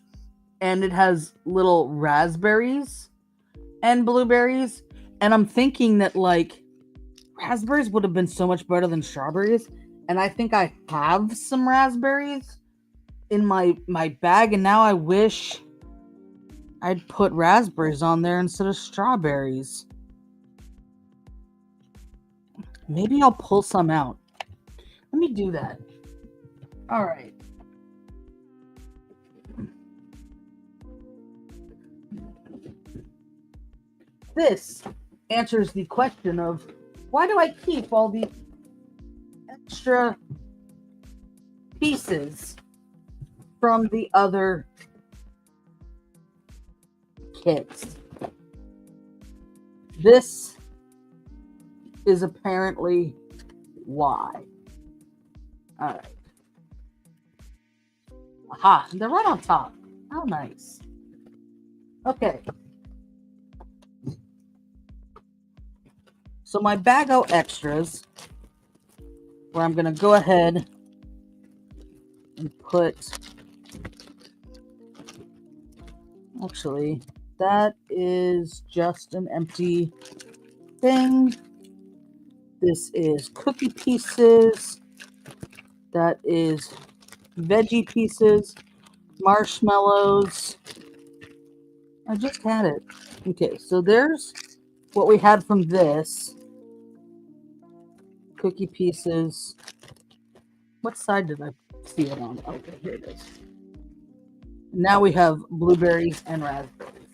and it has little raspberries and blueberries, and I'm thinking that like raspberries would have been so much better than strawberries, and I think I have some raspberries in my bag, and now I wish I'd put raspberries on there instead of strawberries. Maybe I'll pull some out. Let me do that. All right. This answers the question of why do I keep all these extra pieces from the other kits? This is apparently why. All right. Aha, they're right on top. How nice. Okay. So my bag of extras, where I'm going to go ahead and put, actually, that is just an empty thing. This is cookie pieces. That is veggie pieces, marshmallows. I just had it. Okay, so there's what we had from this. Cookie pieces. What side did I see it on? Okay, here it is. Now we have blueberries and raspberries.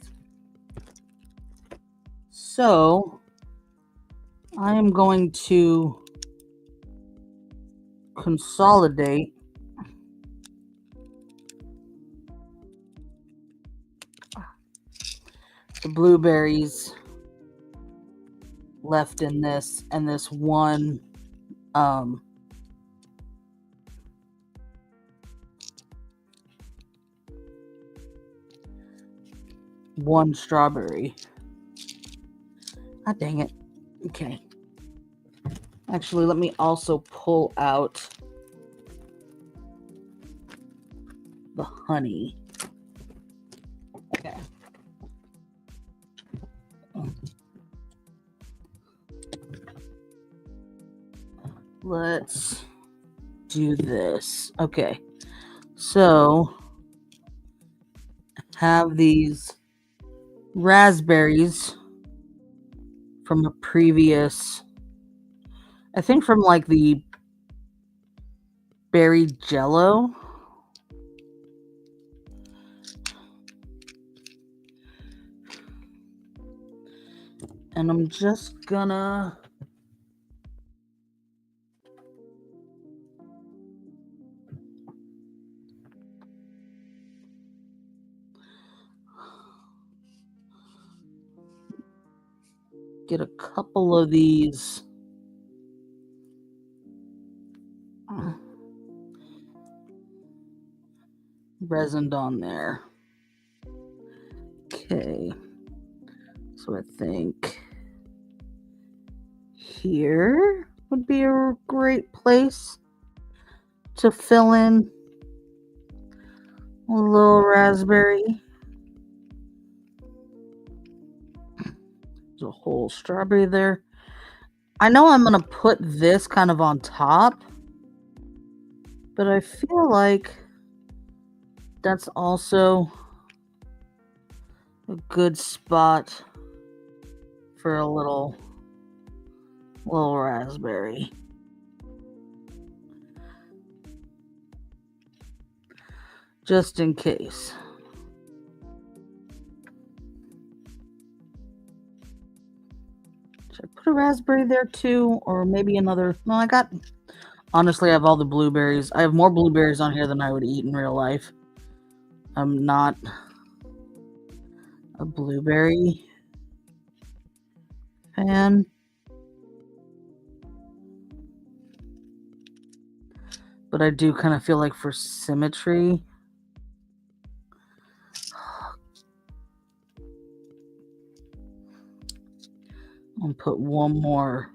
So I am going to consolidate the blueberries left in this and this one one strawberry. God dang it. Okay. Actually, let me also pull out the honey. Okay. Let's do this. Okay. So, have these raspberries from a previous, I think from like the berry jello. And I'm just gonna get a couple of these resined on there. Okay. So I think here would be a great place to fill in a little raspberry. There's a whole strawberry there. I know I'm going to put this kind of on top, but I feel like that's also a good spot for a little raspberry. Just in case. put a raspberry there too, or maybe another. No, honestly, I have all the blueberries. I have more blueberries on here than I would eat in real life. I'm not a blueberry fan. But I do kind of feel like for symmetry, I'll put one more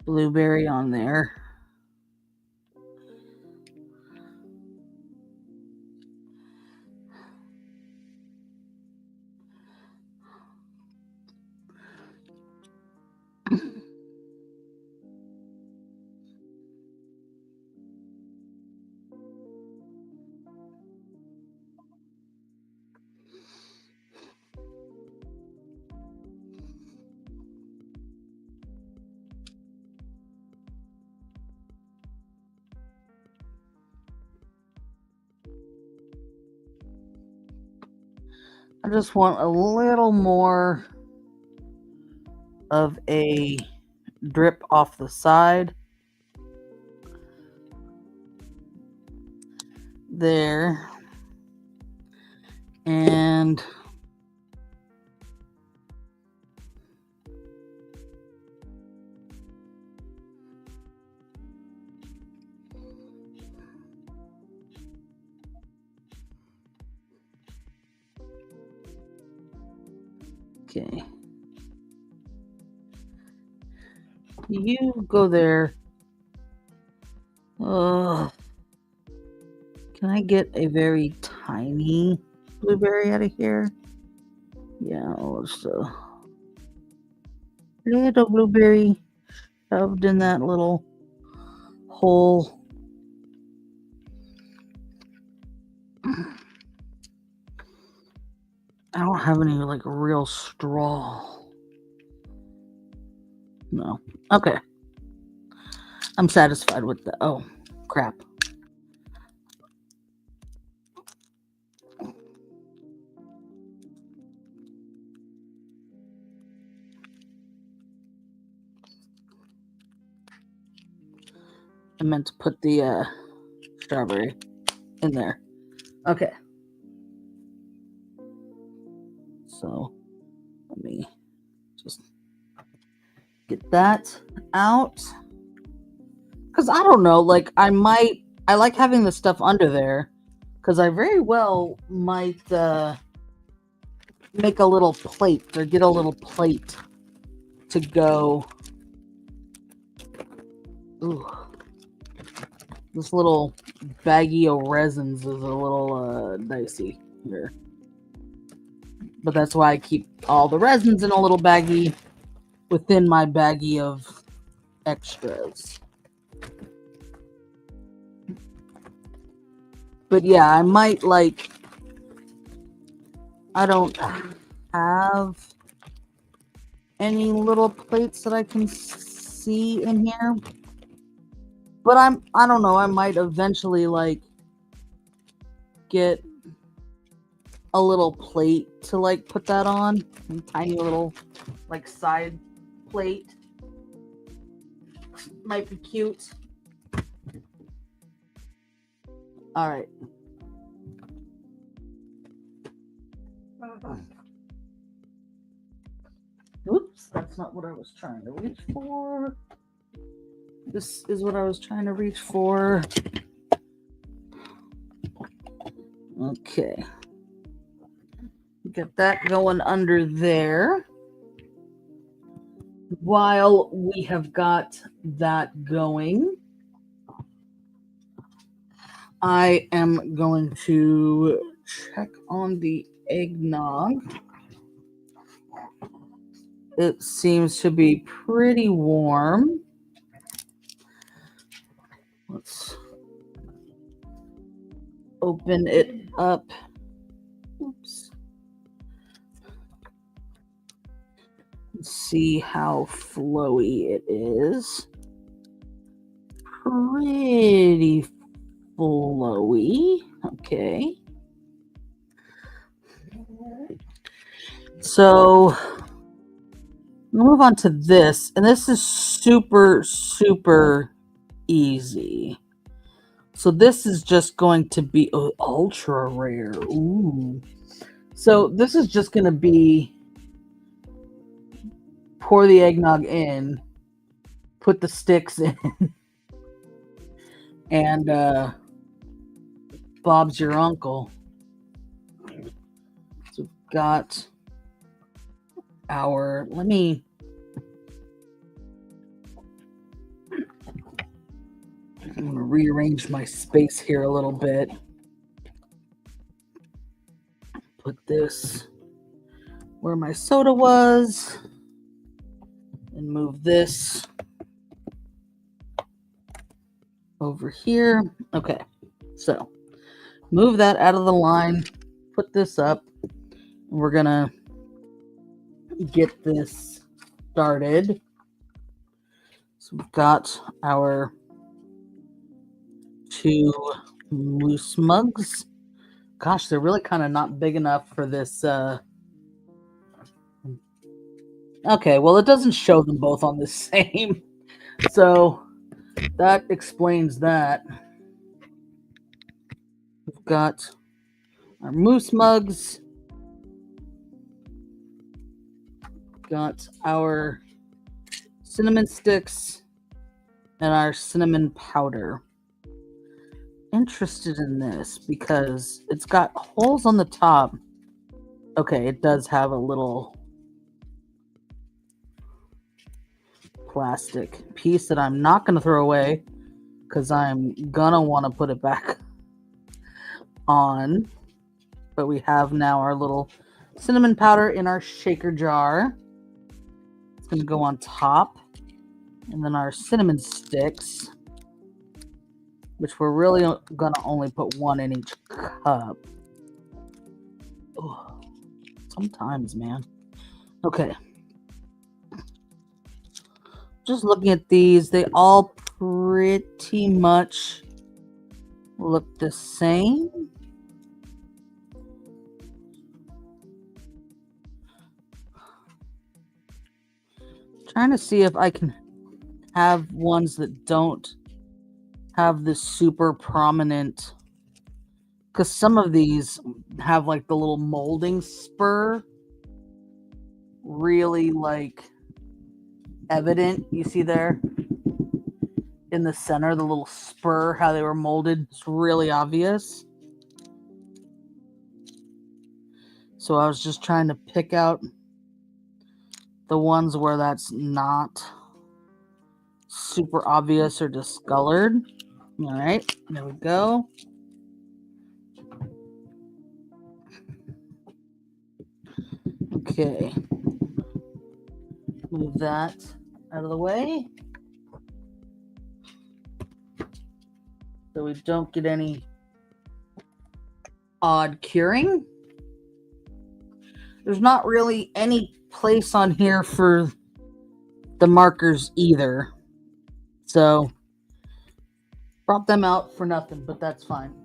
blueberry on there. I just want a little more of a drip off the side. There. And okay. You go there. Can I get a very tiny blueberry out of here? Yeah, just a little blueberry shoved in that little hole. I don't have any like real straw. No. Okay. I'm satisfied with that. Oh, crap. I meant to put the strawberry in there. Okay. So let me just get that out. Because I don't know, like I like having the stuff under there. Because I very well might make a little plate or get a little plate to go. Ooh. This little baggie of resins is a little dicey here. But that's why I keep all the resins in a little baggie within my baggie of extras. But yeah, I might like, I don't have any little plates that I can see in here. But I don't know, I might eventually like get a little plate to like put that on. A tiny little like side plate. Might be cute. All right. Oops, that's not what I was trying to reach for. This is what I was trying to reach for. Okay. Get that going under there. While we have got that going, I am going to check on the eggnog. It seems to be pretty warm. Let's open it up. Oops. Let's see how flowy it is. Pretty flowy. Okay. Let's So we'll move on to this, and this is super, super easy. So this is just going to be ultra rare. Ooh. So this is just going to be pour the eggnog in, put the sticks in, and Bob's your uncle. So we've got our, I'm going to rearrange my space here a little bit. Put this where my soda was and move this over here. Okay, so move that out of the line, put this up. We're gonna get this started. So we've got our 2 moose mugs. Gosh, they're really kind of not big enough for this. Okay, well, it doesn't show them both on the same. So that explains that. We've got our moose mugs. Got our cinnamon sticks and our cinnamon powder. Interested in this because it's got holes on the top. Okay, it does have a little plastic piece that I'm not going to throw away because I'm going to want to put it back on. But we have now our little cinnamon powder in our shaker jar. It's going to go on top. And then our cinnamon sticks, which we're really going to only put 1 in each cup. Oh, sometimes, man. Okay. Just looking at these, they all pretty much look the same. Trying to see if I can have ones that don't have this super prominent, because some of these have like the little molding spur really like evident. You see there in the center, the little spur, how they were molded. It's really obvious. So I was just trying to pick out the ones where that's not super obvious or discolored. All right, there we go. Okay, move that out of the way so we don't get any odd curing. There's not really any place on here for the markers either, so brought them out for nothing, but that's fine.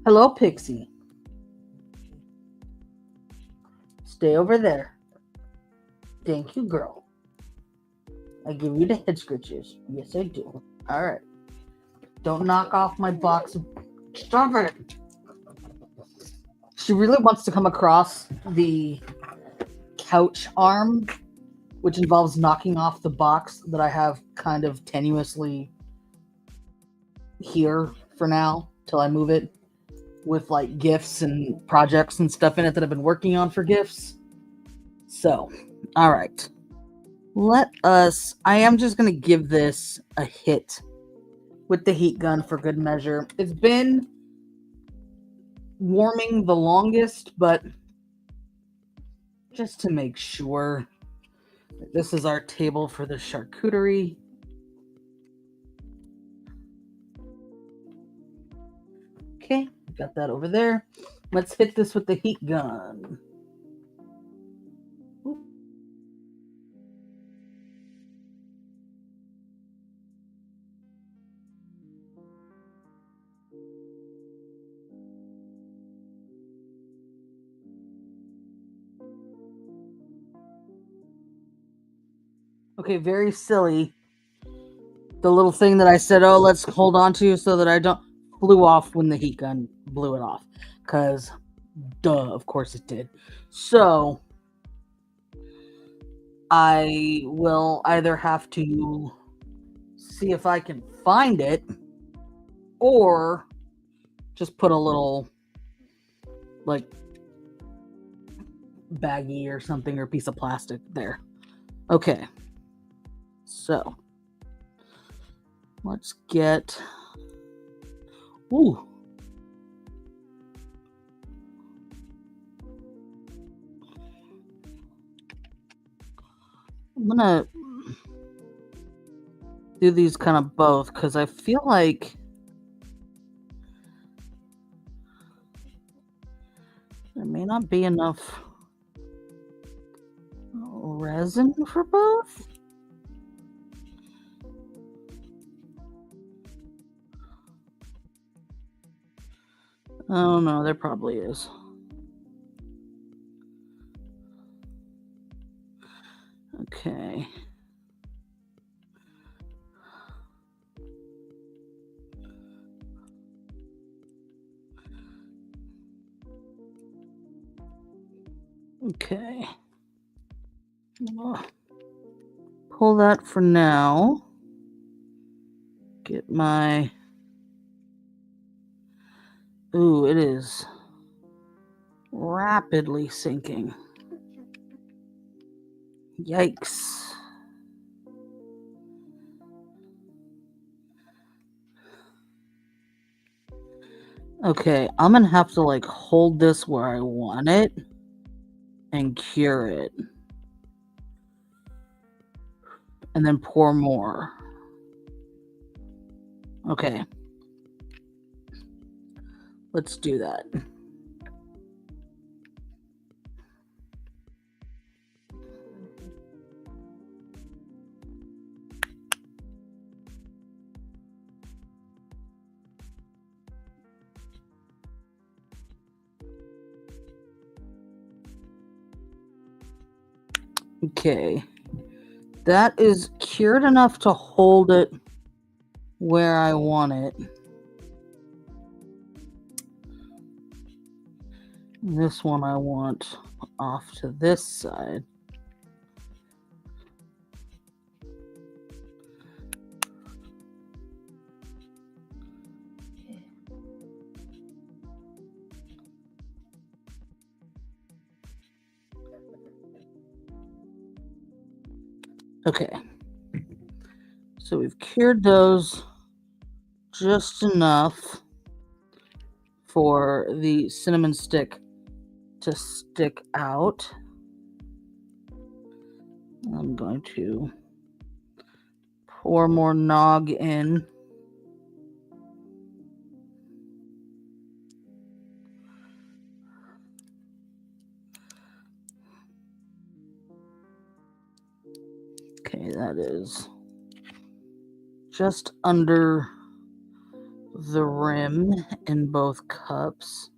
Hello, Pixie. Stay over there. Thank you, girl. I give you the head scratches. Yes, I do. All right. Don't knock off my box. Stop it. She really wants to come across the couch arm, which involves knocking off the box that I have kind of tenuously here for now till I move it, with like gifts and projects and stuff in it that I've been working on for gifts. So, all right. I am just going to give this a hit with the heat gun for good measure. It's been warming the longest, but just to make sure. This is our table for the charcuterie. Okay, got that over there. Let's hit this with the heat gun. Okay, very silly. The little thing that I said, oh, let's hold on to so that I don't, flew off when the heat gun blew it off. Because, duh, of course it did. So, I will either have to see if I can find it or just put a little, like, baggie or something or piece of plastic there. Okay. So, let's get... Ooh. I'm gonna do these kind of both because I feel like there may not be enough resin for both. Oh no, there probably is. Okay. Okay. Pull that for now. Get my... Ooh, it is rapidly sinking. Yikes. Okay, I'm gonna have to like hold this where I want it and cure it. And then pour more. Okay. Let's do that. Okay. That is cured enough to hold it where I want it. This one I want off to this side. Okay. So we've cured those just enough for the cinnamon stick to stick out. I'm going to pour more nog in. Okay, that is just under the rim in both cups.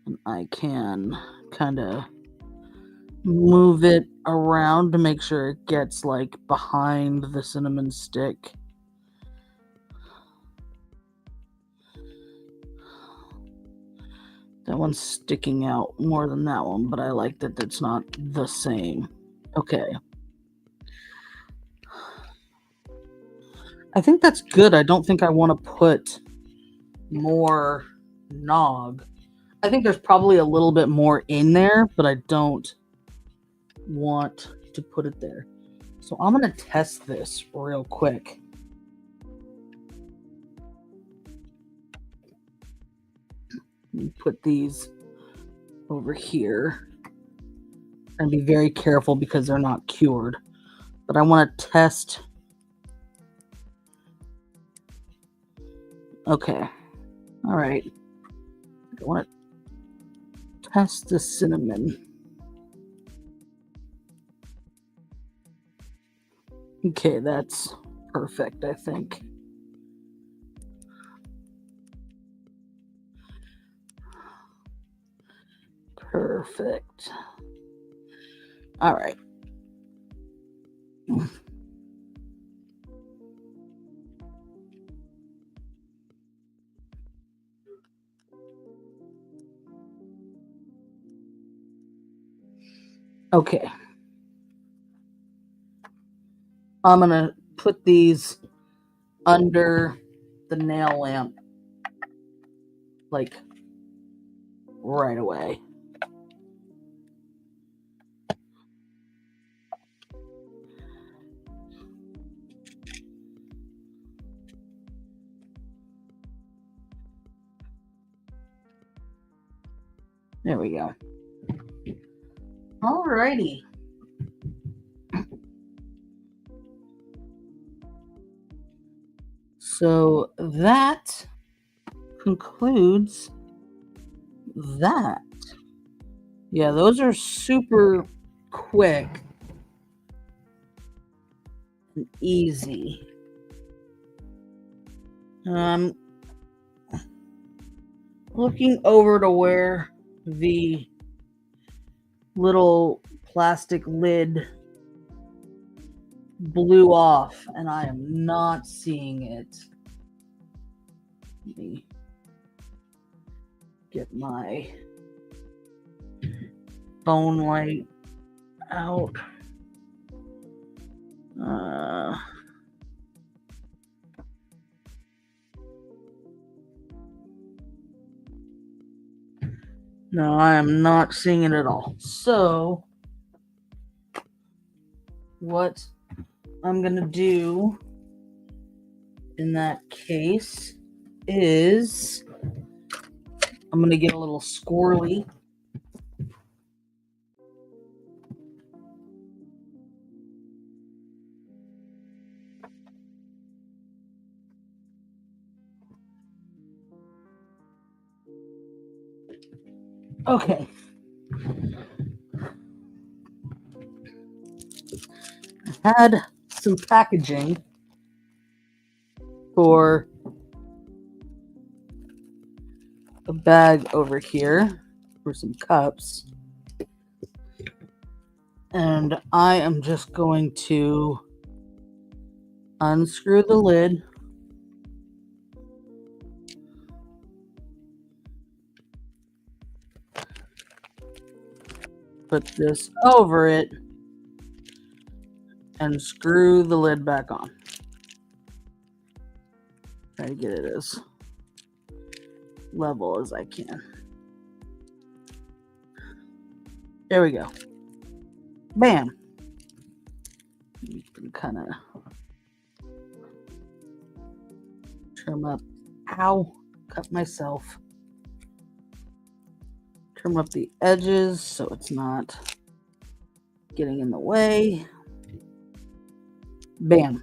And I can kind of move it around to make sure it gets like behind the cinnamon stick. That one's sticking out more than that one, but I like that it's not the same. Okay. I think that's good. I don't think I want to put more nog. I think there's probably a little bit more in there, but I don't want to put it there. So I'm going to test this real quick. Put these over here and be very careful because they're not cured. But I want to test. Okay. All right. I want to test the cinnamon. Okay, that's perfect, I think. Perfect. All right. Okay. I'm going to put these under the nail lamp, like, right away. There we go. Alrighty. So that concludes that. Yeah, those are super quick and easy. Looking over to where the little plastic lid blew off, and I am not seeing it. Let me get my phone light out. No, I am not seeing it at all. So, what I'm going to do in that case is I'm going to get a little squirrely. Okay. I had some packaging for a bag over here for some cups. And I am just going to unscrew the lid. Put this over it and screw the lid back on. Try to get it as level as I can. There we go. Bam. You can kind of trim up. Ow, cut myself. Trim up the edges so it's not getting in the way. Bam.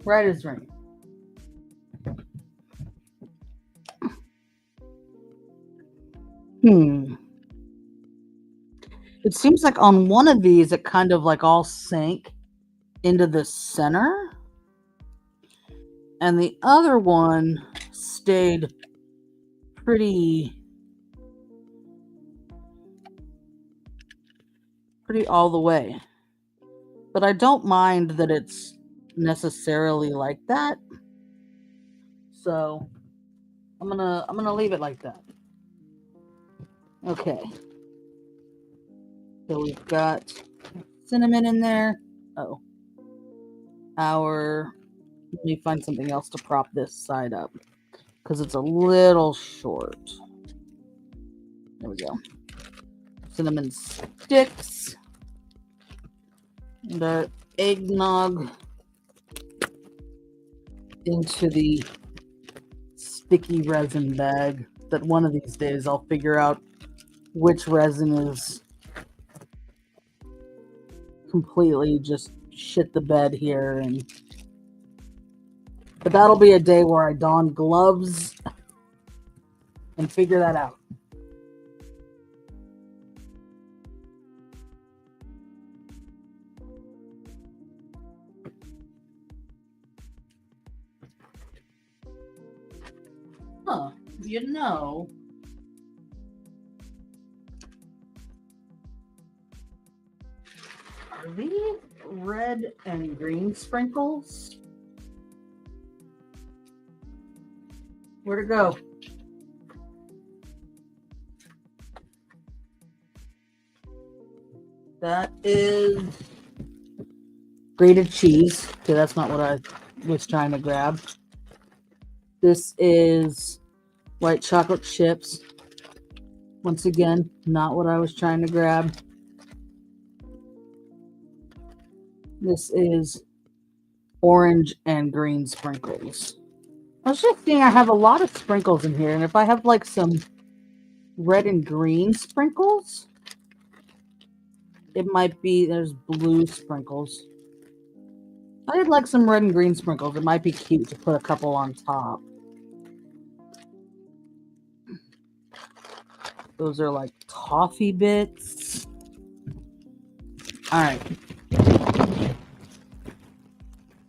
Right as rain. It seems like on one of these, it kind of like all sank into the center. And the other one stayed pretty all the way. But I don't mind that it's necessarily like that. So I'm gonna leave it like that. Okay. So we've got cinnamon in there. Oh. Let me find something else to prop this side up because it's a little short. There we go. Cinnamon sticks. And our eggnog into the sticky resin bag that one of these days I'll figure out which resin is completely just shit the bed here, but that'll be a day where I don gloves and figure that out. Huh, you know, are these red and green sprinkles? Where'd it go? That is grated cheese. Okay, that's not what I was trying to grab. This is white chocolate chips. Once again, not what I was trying to grab. This is orange and green sprinkles. I was just seeing I have a lot of sprinkles in here, and if I have like some red and green sprinkles, it might be, there's blue sprinkles. I would like some red and green sprinkles. It might be cute to put a couple on top. Those are like toffee bits. All right.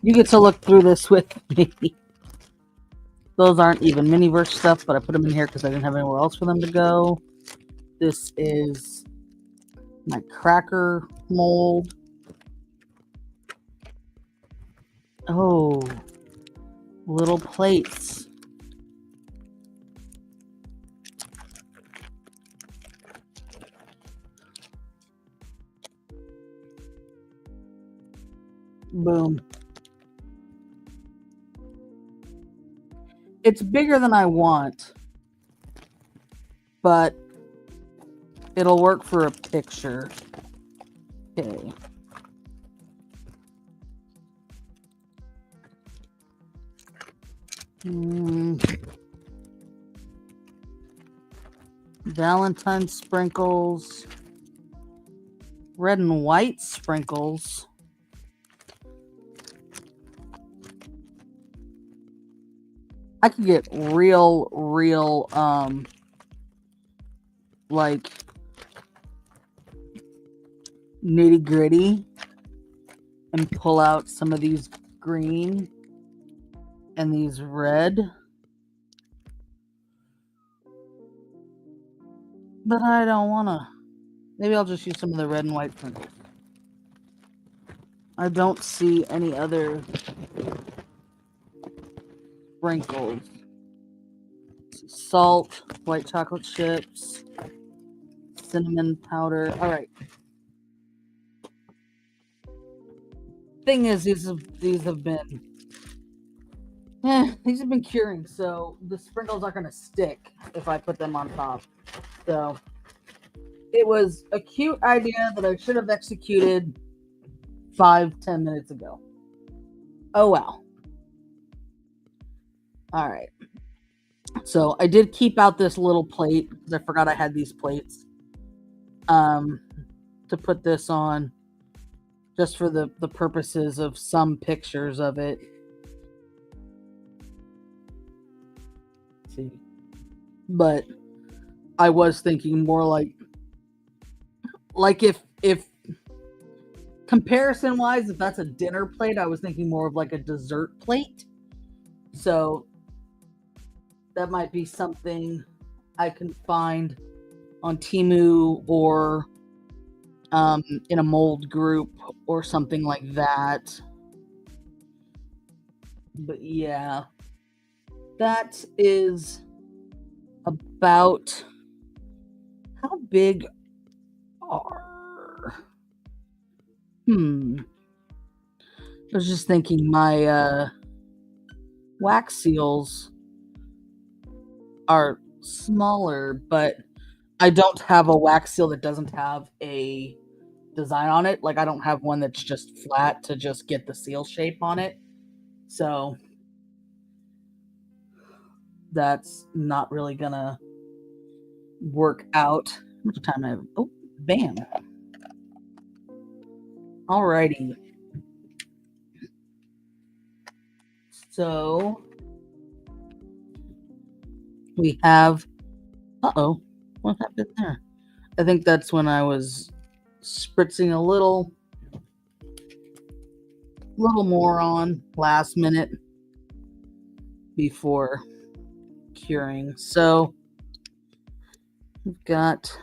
You get to look through this with me. Those aren't even Miniverse stuff, but I put them in here because I didn't have anywhere else for them to go. This is my cracker mold. Oh, little plates. Boom. It's bigger than I want, but it'll work for a picture. Okay. Valentine sprinkles. Red and white sprinkles. I could get real, like nitty gritty and pull out some of these green and these red. But I don't want to. Maybe I'll just use some of the red and white sprinkles. I don't see any other sprinkles. Salt, white chocolate chips, cinnamon powder. All right. Thing is, these have been curing, so the sprinkles aren't going to stick if I put them on top. So it was a cute idea that I should have executed 5-10 minutes ago. Oh well. All right. So I did keep out this little plate because I forgot I had these plates to put this on just for the purposes of some pictures of it. Let's see. But I was thinking more like if comparison wise, if that's a dinner plate, I was thinking more of like a dessert plate. So that might be something I can find on Temu or in a mold group or something like that. But yeah, that is about how big are. I was just thinking my wax seals are smaller, but I don't have a wax seal that doesn't have a design on it. Like I don't have one that's just flat to just get the seal shape on it. So that's not really gonna work out. How much time I have? Oh, bam. Alrighty. So we have, what happened there? I think that's when I was spritzing a little more on last minute before curing. So we've got,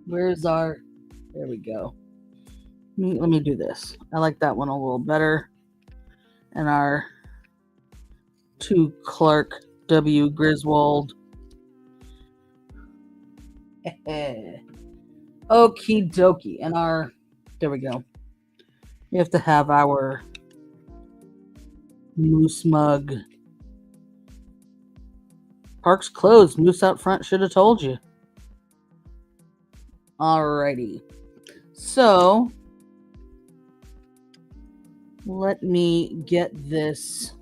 there we go. Let me do this. I like that one a little better. And our 2 Clark W Griswold. Okie dokie. And there we go. We have to have our moose mug. Park's closed. Moose out front should have told you. Alrighty. So, let me get this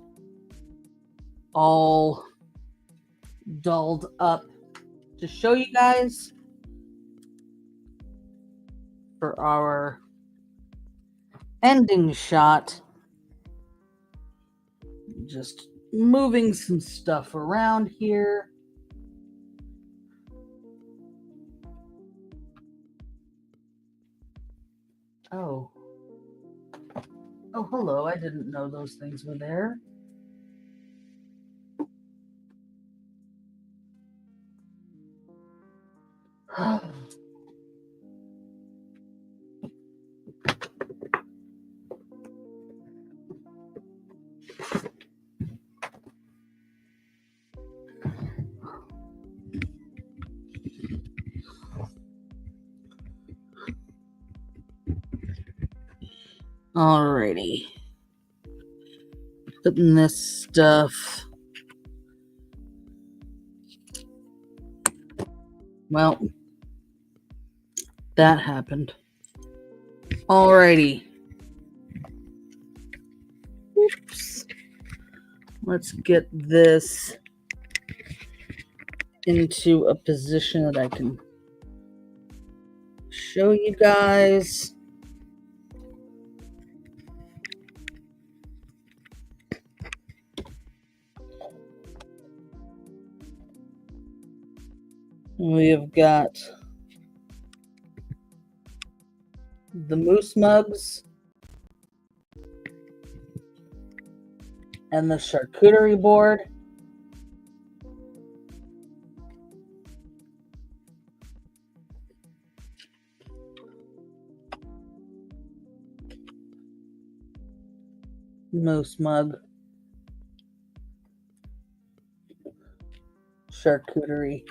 all dolled up to show you guys for our ending shot. Just moving some stuff around here. Oh. Oh, hello. I didn't know those things were there. Alrighty. Putting this stuff. Well, that happened. Alrighty. Oops. Let's get this into a position that I can show you guys. We have got the moose mugs and the charcuterie board. Moose mug, charcuterie.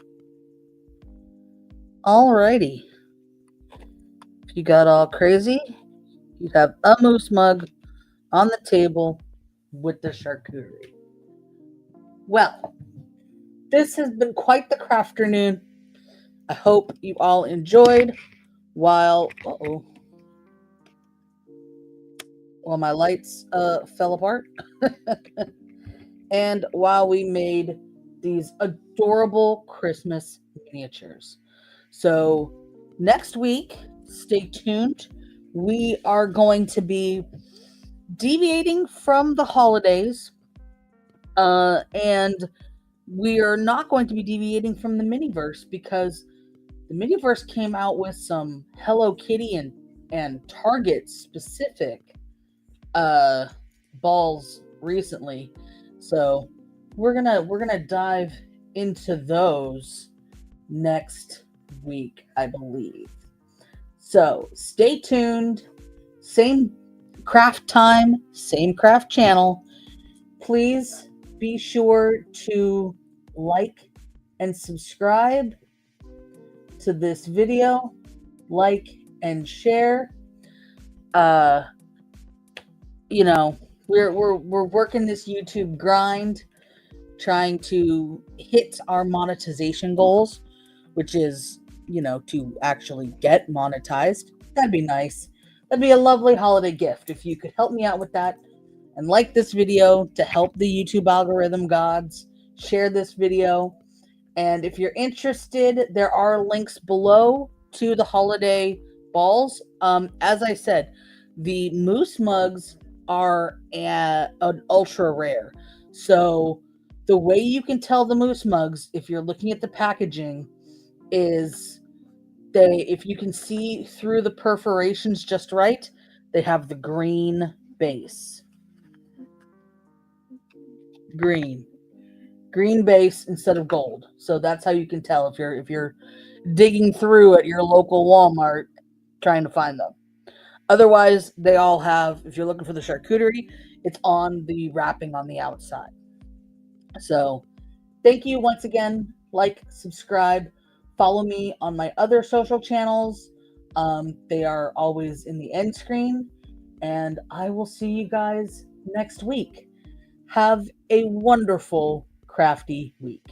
Alrighty. If you got all crazy, you have a moose mug on the table with the charcuterie. Well, this has been quite the Crafternoon. I hope you all enjoyed while my lights fell apart. And while we made these adorable Christmas miniatures. So next week, stay tuned. We are going to be deviating from the holidays, and we are not going to be deviating from the Miniverse because the Miniverse came out with some Hello Kitty and Target specific balls recently. So we're gonna dive into those next week, I believe. So stay tuned. Same craft time, same craft channel. Please be sure to like and subscribe to this video, like and share. We're working this YouTube grind, trying to hit our monetization goals, which is, to actually get monetized. That'd be nice. That'd be a lovely holiday gift if you could help me out with that and like this video to help the YouTube algorithm gods. Share this video. And if you're interested, there are links below to the holiday balls. As I said, the moose mugs are an ultra rare. So the way you can tell the moose mugs, if you're looking at the packaging, is if you can see through the perforations just right, they have the green base. Green base instead of gold. So that's how you can tell if you're digging through at your local Walmart trying to find them. Otherwise, they all have, if you're looking for the charcuterie, it's on the wrapping on the outside. So thank you once again. Like, subscribe, follow me on my other social channels. They are always in the end screen, and I will see you guys next week. Have a wonderful crafty week.